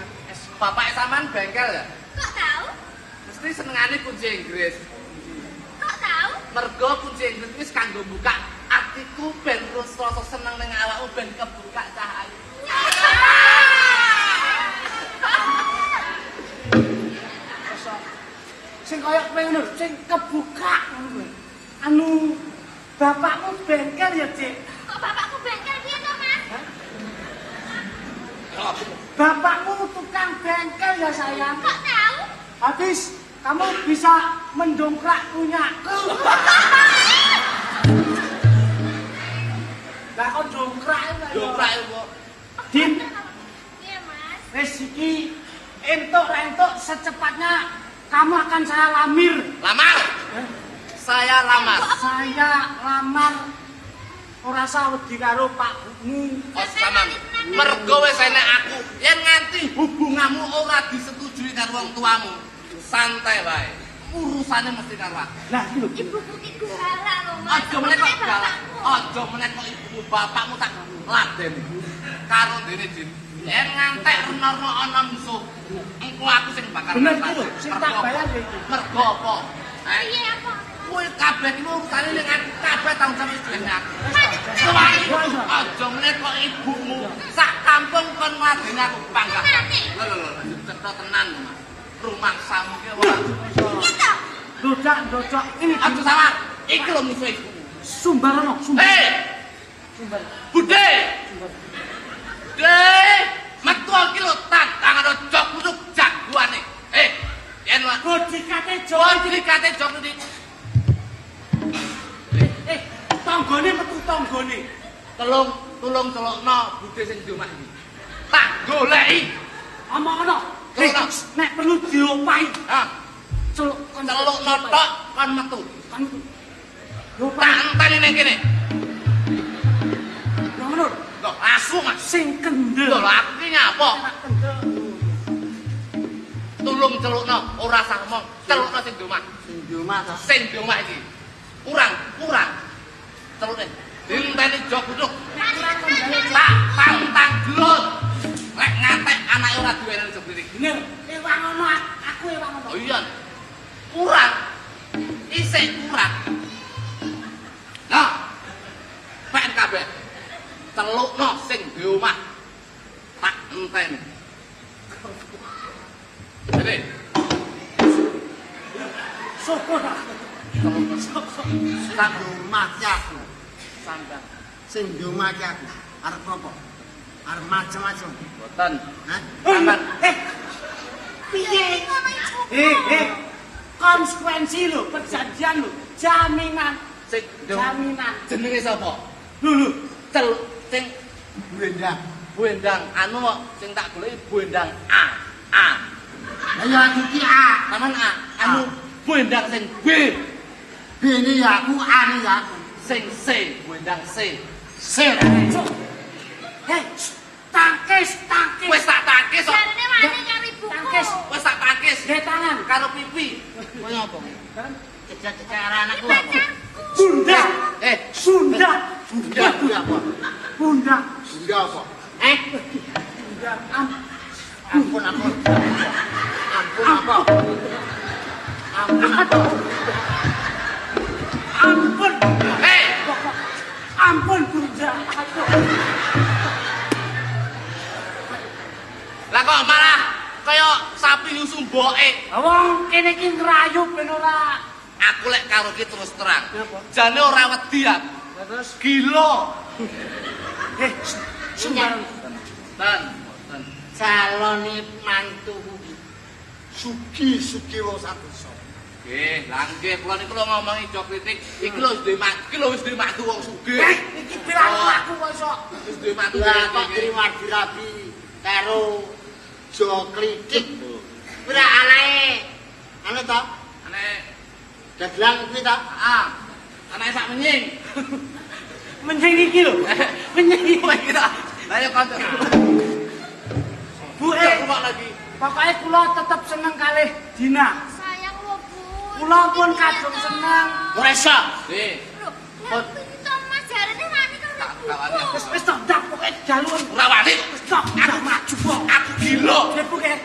Bapak sampean bengkel ya?
Kok tahu?
Mesti senengane kunci Inggris.
Kok tahu?
Mergo kunci Inggris wis kanggo buka atiku ben terus rasa seneng ning awakmu ben kebuka cahaya.
sing kaya kowe ngono, sing kebuka ngono. Anu bapakmu bengkel ya, Dik?
Kok bapakku bengkel piye to, Mas?
Bapakmu tukang bengkel ya, sayang.
Kok tahu?
Habis kamu bisa mendongkrak punyaku. Lah kok dongkrak ya?
Dongkrak kok.
Din,
Iya, Mas.
wis iki entuk secepatnya kamu akan saya lamir.
Lamar. Saya lamar.
Saya lamar ora usah wedi karo pakmu.
Oh, sama. Mergo wis enek aku. Yen nganti hubunganmu ora disetujui karo wong tuamu, santai wae. Urusane mesti karo aku.
Lah iki lho.
Ibuku ki galak lho, Mas.
Aja meneh kok galak. Aja meneh kok ibumu bapakmu tak ladeni. Karo dene Din. Yen ngantek reno-reno ana musuh, engko aku sing bakal
Bener
ngatasi.
iki lho, sing tak bayar iki.
Mergo apa?
Piye apa?
Kowe kabeh iki urusane ning aku kabeh tanggung jawab dene aku. Aja meneh kok ibumu sak kampung kon ngladeni aku panggah. Lho, cetha tenan, Mas. Rumah samu ki ora.
Gitu.
Dodak ini
Aja salah. Iki lho musuh ibu.
Sumbarono, Sumbar.
Hei, Bude. Deh, metu iki lho tangan jok kusuk jagoane. Yen wae
Godikate
Joy
Joy.
dikate jok iki.
Tanggane metu tanggane.
Tulung celokno Bude sing di omah iki. Tak goleki.
Omongno.
Celokno.
Nek perlu diopahi.
Ha,
Celuk
celokno tok kon metu.
kan. Yo
Tak enteni ning kene.
ngono.
Lho, asu Mas.
Sing kendel.
Lho, aku ki nyapa?
Kendel.
Tulung celokno ora sah ngomong. Celokno sing di omah.
Sing di omah ta.
Sing di omah iki. Kurang. Celokne. Dinteni jok kusuk. Tak tantang gelut. Lek ngatek anake ora duweni jok iki.
Bener. Ewang ngono aku ewang ngono.
Oh iya. Kurang. Isih kurang. Nah. Pen kabeh. Celukno sing di omah. Tak enteni. Jadi,
Sopo ta?
Sak rumah ki aku.
sandang.
Sing di omah ki aku. Arep apa? Arep macem-macem.
Boten.
Hah?
Sampeyan
Piye? Konsekuensi lho, perjanjian lho, jaminan.
sing
Jaminan.
jenenge sapa?
Lho,
Cel sing
Bendang.
buendang anu kok sing tak goleki buendang A.
Lah ya aku ki A.
Taman A. Anu buendang sing B.
B ini ya aku, A ini ya aku.
Sing C, buendang C.
Sir.
tangkis.
Wis tak tangkis kok.
Jarene wani karo ibuku.
Tangkis.
Wis tak tangkis
Ge tangan.
karo pipi. Kowe apa?
Cecak-cecak anakku apa?
Bunda. Sunda.
Bunda, bunda apa?
Bunda.
Bunda apa?
Bunda.
Ampun apa? Ampun apa? Ampun apa?
Ampun.
Hei,
Ampun Bunda.
lah kok malah kaya sapi nyusu mboke.
Wong kene iki ngrayu ben ora.
Aku lek karo ki terus terang.
Napa?
Jane ora wedi aku.
Terus
Gila.
Sumbar.
Dan
Calone mantuku ki sugi-sugi wong sadosa.
nggih, lah nggih kula niku lho ngomongi jo kritik. Iki lho wis duwe mantu wong sugih.
Iki pirang aku kok iso.
Wis duwe mantu
Lah kok
iki.
dirabi karo jo kritik.
Ora anake.
Anu to?
Anake
Dagelan kuwi to?
anake sak menying.
Menjing iki lho. Menjing.
Kowe iki ta. Lah ya kanca.
Bu
Kok lagi.
pokoknya kula tetep seneng kalih Dina.
Sayang lho, Bu.
Kula pun kadung seneng.
Ora iso.
Lho, itu Mas jarene wani karo
Wis tok ndak pokoke jalur.
Ora wani.
Wis tok ndak maju kok.
Aku gila.
Nggih Bu nggih.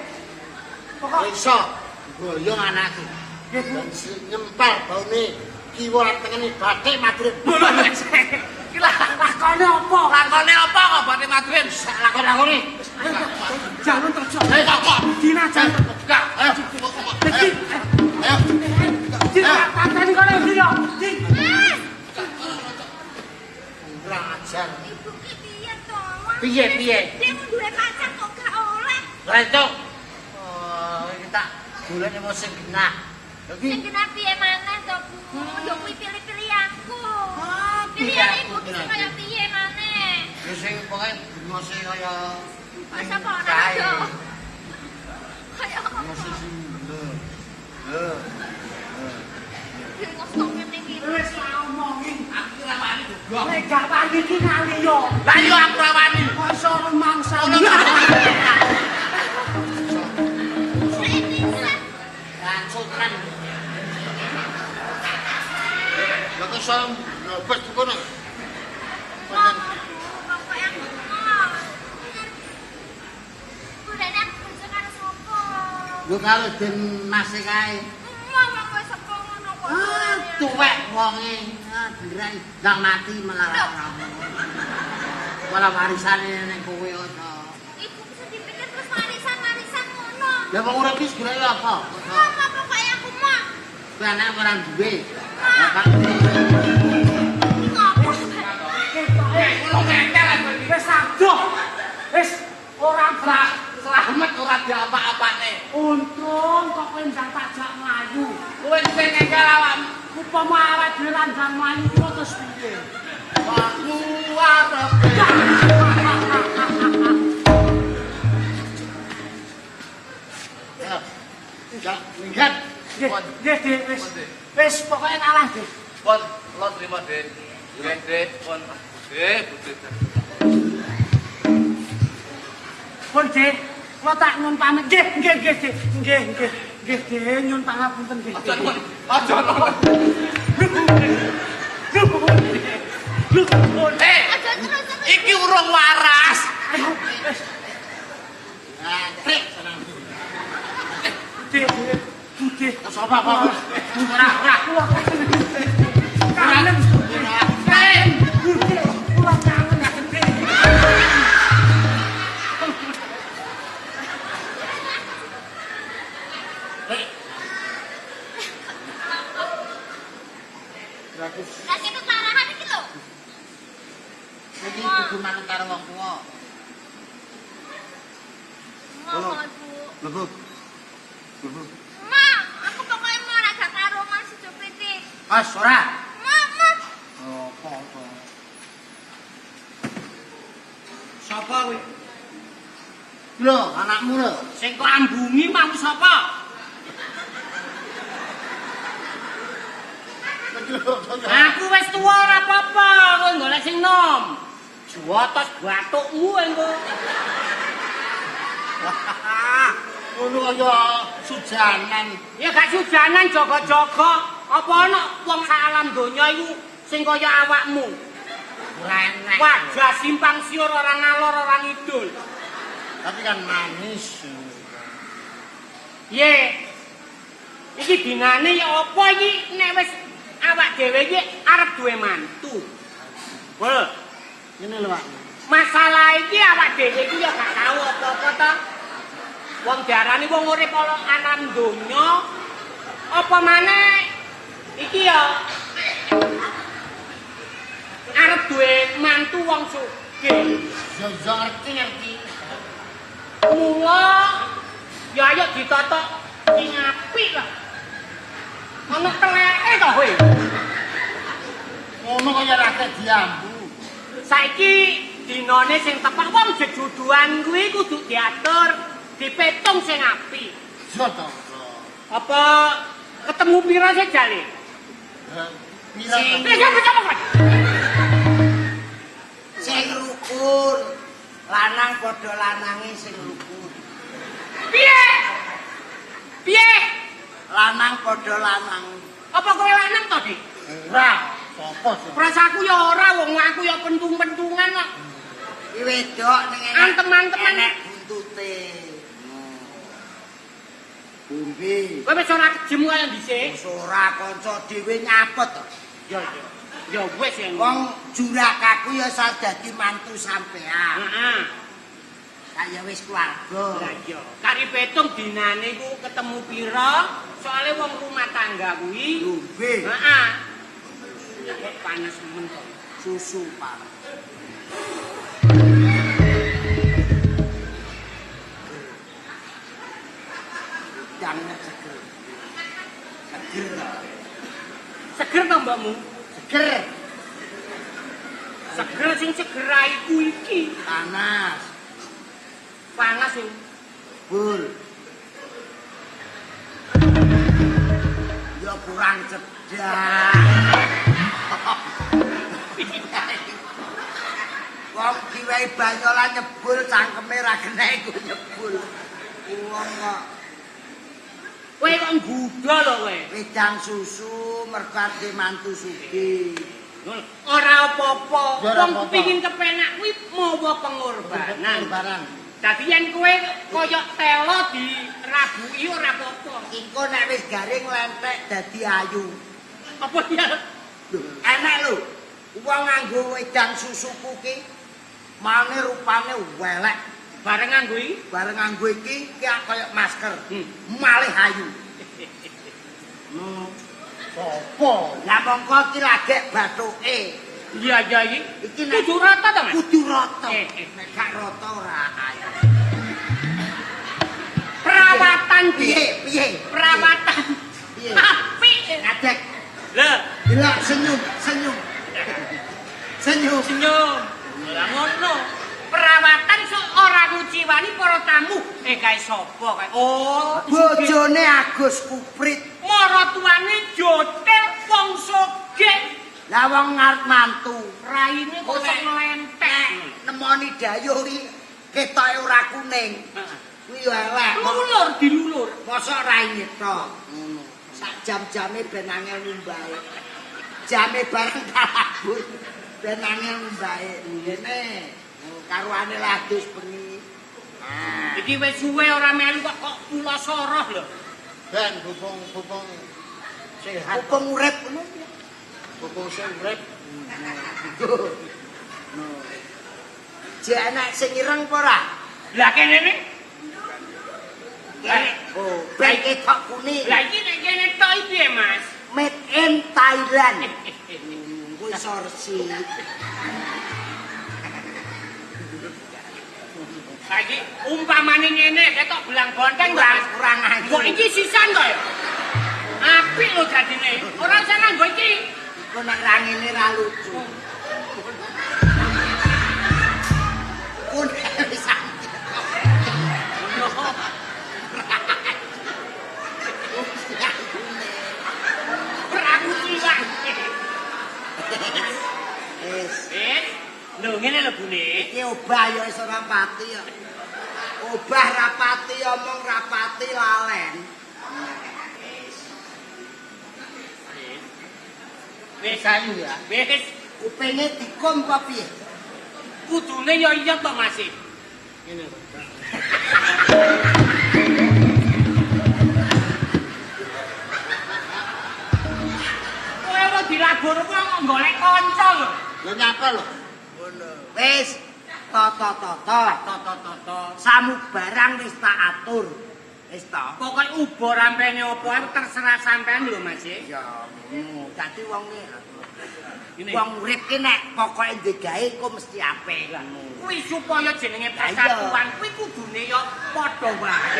Pokok
Ora iso. Goyong anakku.
nggih Bu.
Nyempel baune kiwa tengene bathik madrid.
Iki lakone apa?
Lakone apa kok bate madrin? Sak lakon-lakone.
Jalur terus.
Ayo kok.
Dina jalur.
Gak. Ayo.
Ayo.
Dina tanteni kono ndi yo? Di.
Kurang ajar.
Ibu ki piye to?
Piye?
Dia mau duwe pacar kok gak oleh.
Rencok.
Oh, iki tak golek emosi sing genah.
Sing
Iki
kena piye maneh to, Bu? Yo kuwi pilih-pilih aku.
pilihan
Pilihan ibu ki sing kaya piye maneh?
ya sing pokoke emosi kaya
Masa apa ora ada? Kaya apa?
emosi sing
Dia ngosong ngene iki.
Wis omongi.
Aku ora wani goblok.
Nek gak wani iki ngali yo.
Lah iya aku ora wani.
Kok iso rumangsa.
Lancutan. Lah kok iso nobet kono. Lu kalau den masih kae. Tuwek wonge. Dirai ndang mati malah malah warisane ning kowe ora.
Ibu bisa dipikir terus warisan ngono.
Lah wong urip wis golek apa?
Mama pokoknya aku mah.
Kowe anak ora duwe.
Ngapa?
Wis adoh. Wis ora brak.
Selamat ora diapa-apane.
Untung kok kowe ndang pajak mlayu.
Kowe sing enggal awakmu.
Upama awake dhewe lan ndang mlayu kok terus piye?
Aku arep.
Ya, minggat.
Nggih, wis pokoke kalah, Dik.
Pon, lo terima, Den. Nggih, Den. Pon. Nggih, Budi.
Pun, Dik, kula tak nyuwun pamit. Nggih, Dik. Nggih, Dik, nyuwun pangapunten, Dik.
Aja no.
Iki urung waras.
Ayo, wis.
Nah, trik.
Dik.
Sapa apa?
Ora. Kangen. Kula kangen, Dik.
Kasih kekarahan iki lho.
Iki kudu manut karo wong tuwa.
Ngomong, Bu.
Lebu.
Ma, aku pokoknya mau raga karo Mas Jopiti.
Mas ora.
Mama.
Oh, apa?
Sapa kowe?
Lho, anakmu lho.
Sing kok ambungi mau sapa? Aku wis tuwa ora apa-apa, kowe golek sing nom. Juwotos bathukmu engko.
Ngono kaya sujanan.
Ya gak sujanan jaga-jaga. Apa ana wong sak alam donya iku sing kaya awakmu?
Ora enak.
Wajah simpang siur ora ngalor ora ngidul.
Tapi kan manis.
Ye. Iki dinane ya apa iki nek wis awak dhewe iki arep duwe mantu. Wah,
Ngene lho, Pak.
masalah iki awak dhewe iki ya gak tau apa-apa ta. Wong diarani wong urip ana alam donya. Apa maneh iki ya arep duwe mantu wong sugih.
Yo ngerti.
Mula ya ayo ditotok sing apik lah. Ana teleke to kowe.
Ngono kaya rate diambu.
Saiki dinane sing tepak wong jejuduan kuwi kudu diatur, dipetung sing apik.
Yo to.
Apa ketemu pira sih jale?
Pira? Sing rukun. Lanang padha lanange sing rukun.
Piye? Piye?
Lanang padha lanang.
Apa kowe lanang to, Dik?
Ora, apa sih?
Prasaku ya ora, wong aku ya pentung-pentungan kok.
Iki wedok ning
Antem-antemen.
enek buntute. Bumbi.
Kowe wis ora kejem kaya dhisik.
Wis ora kanca dhewe nyapet to.
Ya. Ya wis ya.
Wong jurakaku ya sal dadi mantu sampean.
Heeh.
Kaya wis keluarga.
Lah iya. Kari petung dinane ku ketemu pira? Soale wong rumah tangga kuwi.
Bumbi.
Heeh. Kok panas men kok.
Susu Pak. Jangan seger. Seger.
Seger to mbakmu?
Seger.
Seger sing seger raiku iki.
Panas.
Panas sing
Bul. Ya kurang cedak. Wong diwehi banyolan nyebul cangkeme ra kena iku nyebul. Wong kok
kowe kok nggudo lho kowe.
wedang susu merpati mantu sugih.
Ora apa-apa.
Ya ora
Wong
apa-apa.
kepengin kepenak kuwi mawa pengorbanan.
Barang.
Dadi yen kowe kaya telo dirabuki ora apa-apa.
Iku nek wis garing lentek dadi ayu.
Apa ya?
Enak lho. Wong nganggo wedang susuku ki mane rupane welek.
Bareng nganggo iki.
Bareng nganggo iki kaya masker. Malih ayu. Sopo? Lah mongko iki lagek bathuke.
Iya iki.
Iki nek
Kudu rata to, Mas?
kudu rata.
Nek
gak rata ora ayu.
Perawatan
Piye? Piye?
Perawatan.
Piye?
Apik.
Ngadek.
Lah,
Delok senyum, senyum. Senyum.
senyum. Lah ngono. Perawatan sok ora nguciwani para tamu. Kae sapa kae? Oh,
Bojone Agus Kuprit.
maratuane jotel wong sugih.
Lah wong ngarep mantu.
Raine kok
Nek
nglentek.
nemoni dayuh iki ketoke ora kuning. Kuwi yo elek.
Lulur dilulur.
Mosok raine tok. Ngono. Sak jam-jame ben angel ngumbahe. Jame bareng kalabut ben angel ngumbahe. Ngene. Karuane ladus bengi.
Iki wis suwe ora melu kok kula soroh lho.
Ben bubung sehat. Bubung urip ngono. Bubung sing urip. Jek enak sing ireng apa ora?
Lah kene ne?
Kene. Oh, ben ketok kuning.
Lah iki nek kene tok iki piye, Mas?
Made in Thailand. Kuwi sorsi.
Saiki umpamane ngene ketok belang bonteng
Kurang ayu.
kok iki sisan to ya? Apik lho dadine. Ora usah nganggo iki.
Kok nek ra ngene ra lucu. Kuning wis
Praku ciwak.
Wis.
Wis. Lho ngene lho Bune.
Iki obah ya wis ora pati ya. Obah rapati omong rapati lalen.
Wis
Kayu ya.
wis
Kupenge dikum apa piye?
kudune ya iya to Mas.
Ngene.
Kowe mau dilabur kok golek kanca lho.
Lho nyapa lho? Ngono. Wis
Toto.
samu barang wis tak atur. Wis ta.
Pokoke ubo rampene opo ae terserah sampean lho Mas.
Ya ngono. Dadi wong
Ini.
wong urip ki nek pokoke digawe kok mesti apik.
Kuwi supaya jenenge persatuan kuwi kudune ya padha wae.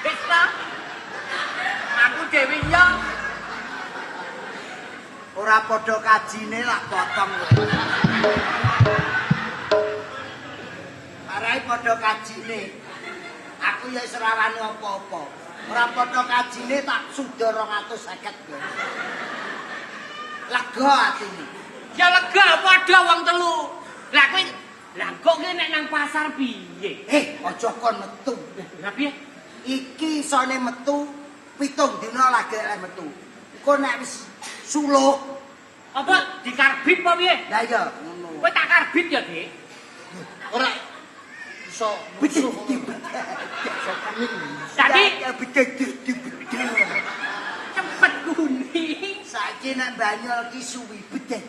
Wis ta? Aku dhewe ya
Ora padha kajine lak potong. Arai padha kajine. Aku ya wis ora wani apa-apa. Ora padha kajine tak suda 250 ya. Lega atine.
ya lega padha wong telu. Lah kuwi lah kok ki nek nang pasar piye?
Aja kon metu.
Lah piye?
iki isone metu 7 dina lagi metu. Engko nek wis suluk
Apa dikarbit apa piye?
lah iya ngono.
Kowe tak karbit ya, Dik.
Ora iso
Betul.
Tadi
ya betul.
cepet kuning.
Saiki nek banyol ki suwi betul.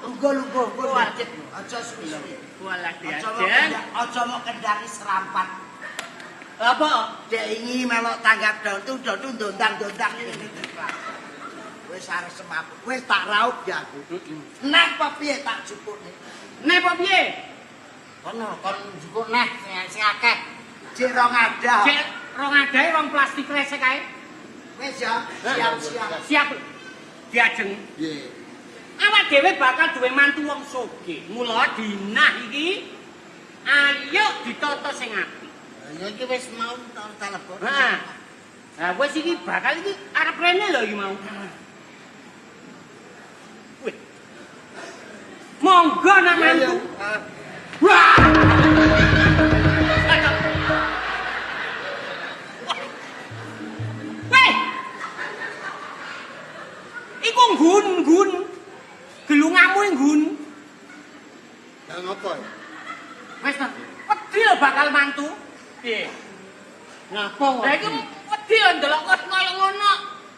Lungguh wajib aja suwi-suwi.
Walah
Aja mau kendari serampat.
Apa?
Dek ini melok tanggap daun dondang ini. Wis arep semaput. Wis tak raup ya aku. Nek apa piye tak jupukne.
Nek apa piye?
Kono kon jupuk neh sing akeh. Jek rong adah.
Cek rong adahe wong plastik resek kae.
Wis ya, siap-siap.
Siap. Diajeng.
Nggih.
Awak dhewe bakal duwe mantu wong sugih. Mula dinah iki ayo ditata sing apik.
Ya iki wis mau tak telepon.
Heeh. Nah, wis iki bakal iki arep rene lho iki mau. Wih. Monggo nak mantu. Wah! Weh! Iku nggun. Gelungamu nggun.
Lah ngopo?
Wes ta. Wedi lho bakal mantu. Piye?
Ngapa
Lah iki wedi lho ndelok kaya ngono.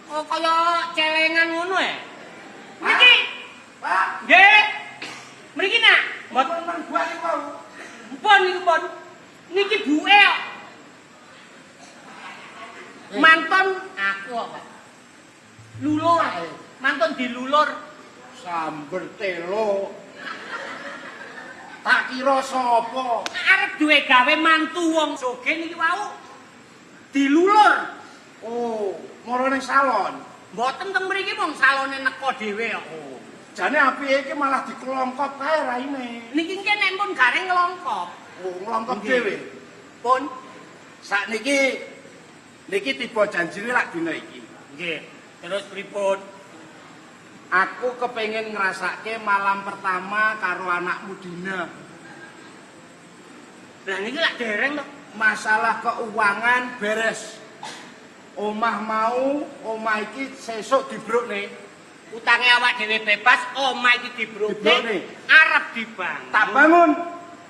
Oh kaya celengan ngono ya. Niki.
Pak,
Nggih. Mriki nak.
mboten nang gua iki mau.
Mpun niku pun. Niki buke kok. Manton aku apa? Lulur. Manton dilulur.
Samber telo. Tak kira sapa?
Arep duwe gawe mantu wong sugih niki wau. Dilulur.
Oh, mara ning salon.
Mboten teng mriki mong salone neko dhewe kok.
Oh, jane apike iki malah dikelongkop kae raine.
Niki nek pun gareng nglongkop.
Oh, nglongkop
Nggih.
dhewe.
Pun
Sakniki niki tiba janjine lak dina iki.
nggih. Terus pripun?
Aku kepengin ngrasake malam pertama karo anakmu Dina.
Lah niki lak dereng to.
Masalah keuangan beres. Omah mau, omah iki sesuk dibrukne.
Utange awak dhewe bebas, omah iki
Dibrukne.
dibroke, arep dibangun.
Tak bangun.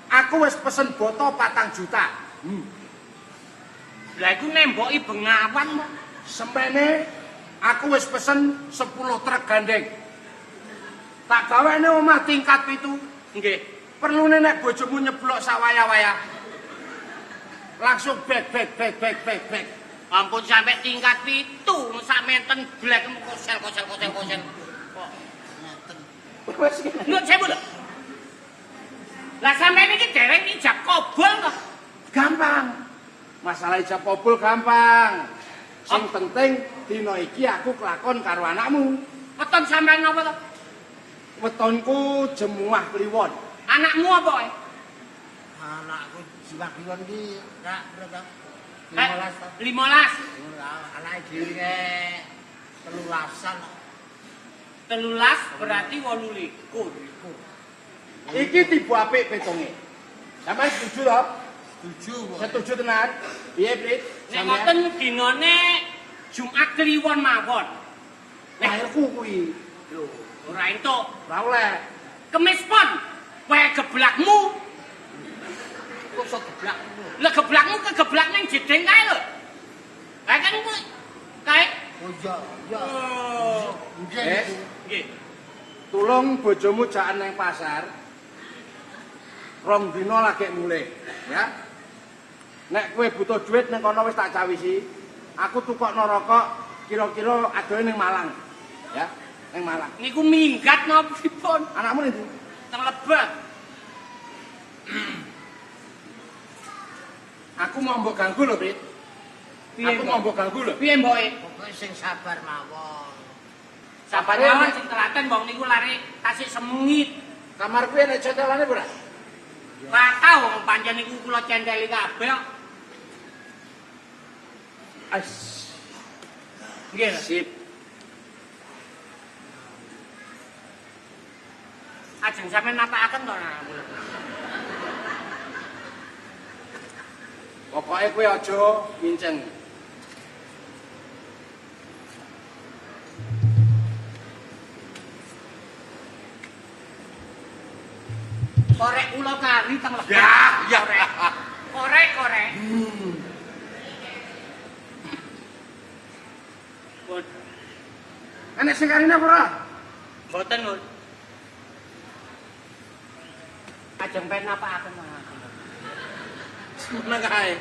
Aku wis pesen boto 4 juta.
Lah iku nemboki bengawan kok.
Sempene aku wis pesen 10 truk gandeng. Tak gawene omah tingkat 7.
Nggih.
Perlune nek bojomu nyeblok sawaya-waya. Langsung bek.
Ampun sampe tingkat 7 sak menten blek kosel. Kok ngeten.
Wis ngene.
Lho sewu lho. Lah sampeyan iki dereng ijab kabul kok.
Gampang. Masalah ijab kabul gampang. Sing penting dina iki aku kelakon karo anakmu.
Weton sampeyan napa to?
Wetonku jemuah kliwon.
Anakmu apa kae?
Anakku jiwak kliwon ki rak berapa?
15.
15 anake dhewe 13-an.
13 berarti 18.
Iki tiba apik petonge. Sampeyan setuju to?
Setuju.
Setuju tenan? Piye, Brit?
Nek ngoten dinane Jumat Kliwon mawon.
lahirku kuwi.
Lho, ora entuk.
Ora oleh.
Kemis pon, kowe geblakmu.
Kok iso geblak.
Lah geblakmu ke geblak ning jeding kae lho. Lah kan kuwi kae.
Oh iya. Nggih.
Eh,
Nggih.
tulung bojomu jakan nang pasar. 2 dina lagi mulih, ya. Nek kowe butuh duit ning kono wis tak cawisi. Aku tukokno rokok kira-kira adohe ning Malang. Ya, ning Malang.
Niku minggat napa pripun?
Anakmu ndi?
Teng Lebak.
Aku mau mbok ganggu lho, Brit. Aku mau mbok ganggu lho.
Piye mboke?
Pokoke sing sabar mawon.
Sabar mawon sing telaten wong niku lari kasih semungit.
Kamar kuwi enek centelane ora?
Ora tau wong pancen niku kula centeli kabeh.
As.
Nggih.
Sip.
Ajeng sampean napakaken to.
Pokoke kowe aja minceng.
Korek kula kari teng lega.
Ya.
Korek. Pun
Enek sing karine apa ora?
boten Nur. Ajeng pen apa aku mah.
Semono kae.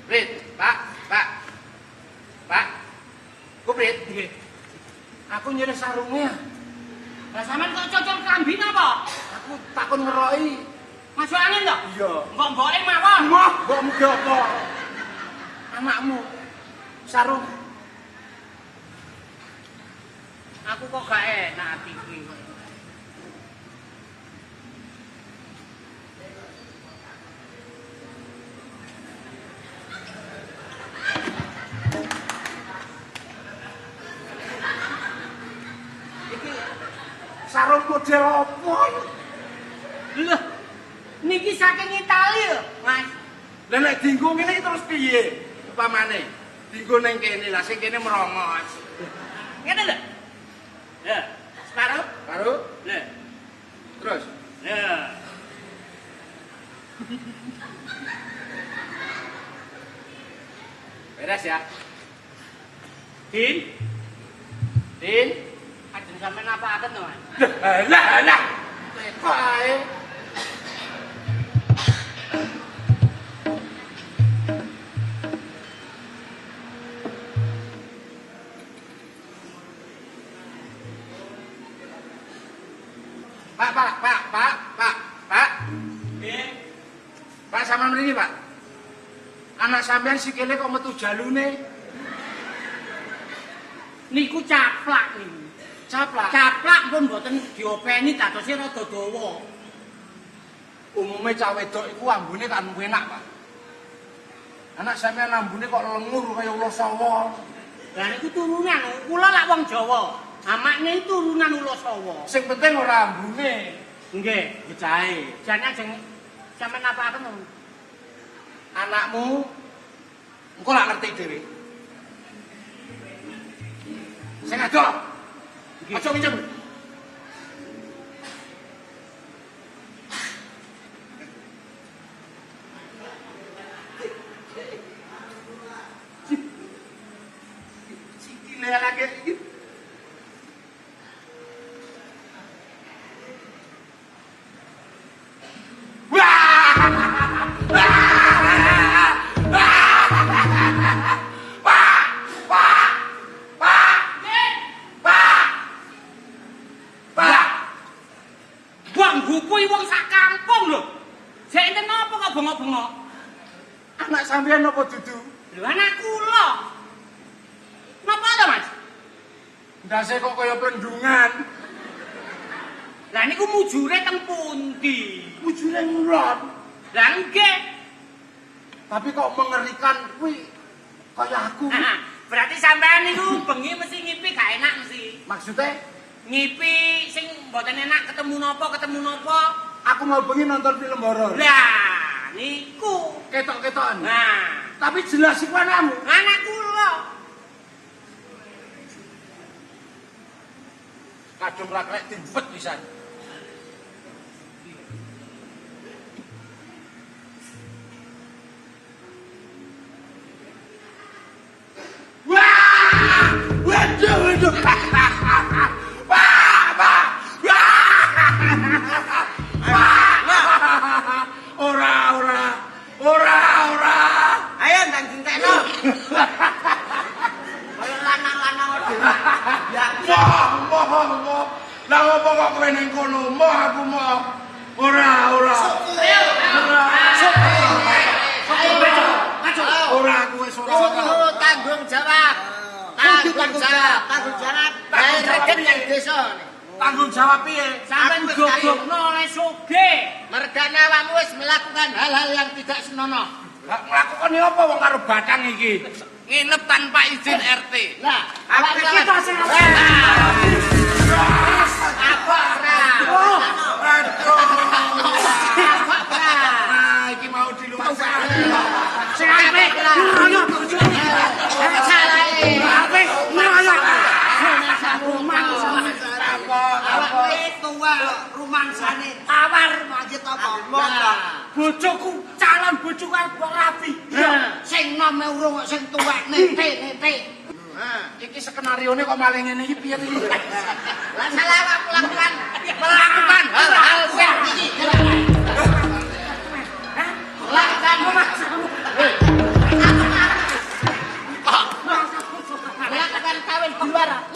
Prit, Pak. Ku Prit.
Nggih.
Aku nyere sarunge.
Lah sampean kok cocok klambi napa?
Aku takon ngeroki.
Masuk angin to?
Iya.
Mbok-mboke mawon.
Mbok muga apa? Anakmu sarung.
Aku kok gak enak ati iki.
Sarung model apa?
Lho, niki saking Itali lho, Mas.
Lah nek dienggo ngene iki terus piye? Upamane dienggo ning kene, lah sing kene merongos.
Ngene lho. Ya, separuh.
Karo
Lho.
terus
Ya.
beres ya.
Din,
Din.
ajeng sampean apa-aken to, Mas?
Lah. Kok ae. Pak. Pak sama mriki, Pak. Anak sampean sikile kok metu jalune.
Niku caplak niku. Caplak pun mboten diopeni dadose rada dawa.
Umume cah wedok iku ambune kan enak, Pak. Anak sampean ambune kok lengur kaya ula sawa.
Lah niku turunan, kula lak wong Jawa. Amakne turunan ula sawa.
Sing penting ora ambune.
Nggih, becahe. Jane ajeng sampean apa-aken to?
Anakmu engko lak ngerti dhewe. Sing ado. Aja minjem. Sikile lagi iki.
Kuwi wong sak kampung lho. Sik enten napa kok bengok-bengok?
Anak sampean napa dudu?
Lho anak kula. Napa to, Mas?
Ndase kok kaya plendungan.
Lah niku mujure teng pundi?
Wujune ngulon.
Lah nggih.
Tapi kok mengerikan kuwi kaya aku.
Berarti sampean niku bengi mesti ngipi gak enak mesti.
Maksudnya
Ngipi sing mboten enak ketemu napa.
aku mau bengi nonton film horor.
Lah niku
Ketok-ketokan.
nah
Tapi jelas iku anakmu.
anak kula.
Kadung rakrek timpet pisan. Wah! Waduh. Ora.
Ayo ndang dintekno. Kaya lanang-lanang dhewe. Ya,
Moh. Lah opo kok kowe ning kono? Moh aku moh. Ora. Ora aku wis ora.
Tanggung jawab. Bae regen yang desa.
Tanggung jawab piye?
Sampeyan gogokno oleh sugih.
Mergane awakmu wis melakukan hal-hal yang tidak senonoh.
Lah nglakoni apa wong karo batang iki?
nginep tanpa izin RT.
Lah,
Apa kita sing
Apa ora?
Iki mau di luar sana.
sing apik ngono
salah e.
apik ngono
Awake tua rumangsane tawar majet apa?
bojoku calon bojoku arep rapi
Sing nome urung kok sing tuwek nete.
Iki skenario kok malah ngene iki piye iki?
Lah salah awakmu melakukan hal-hal sing iki. Lakukan melakukan kawin di luar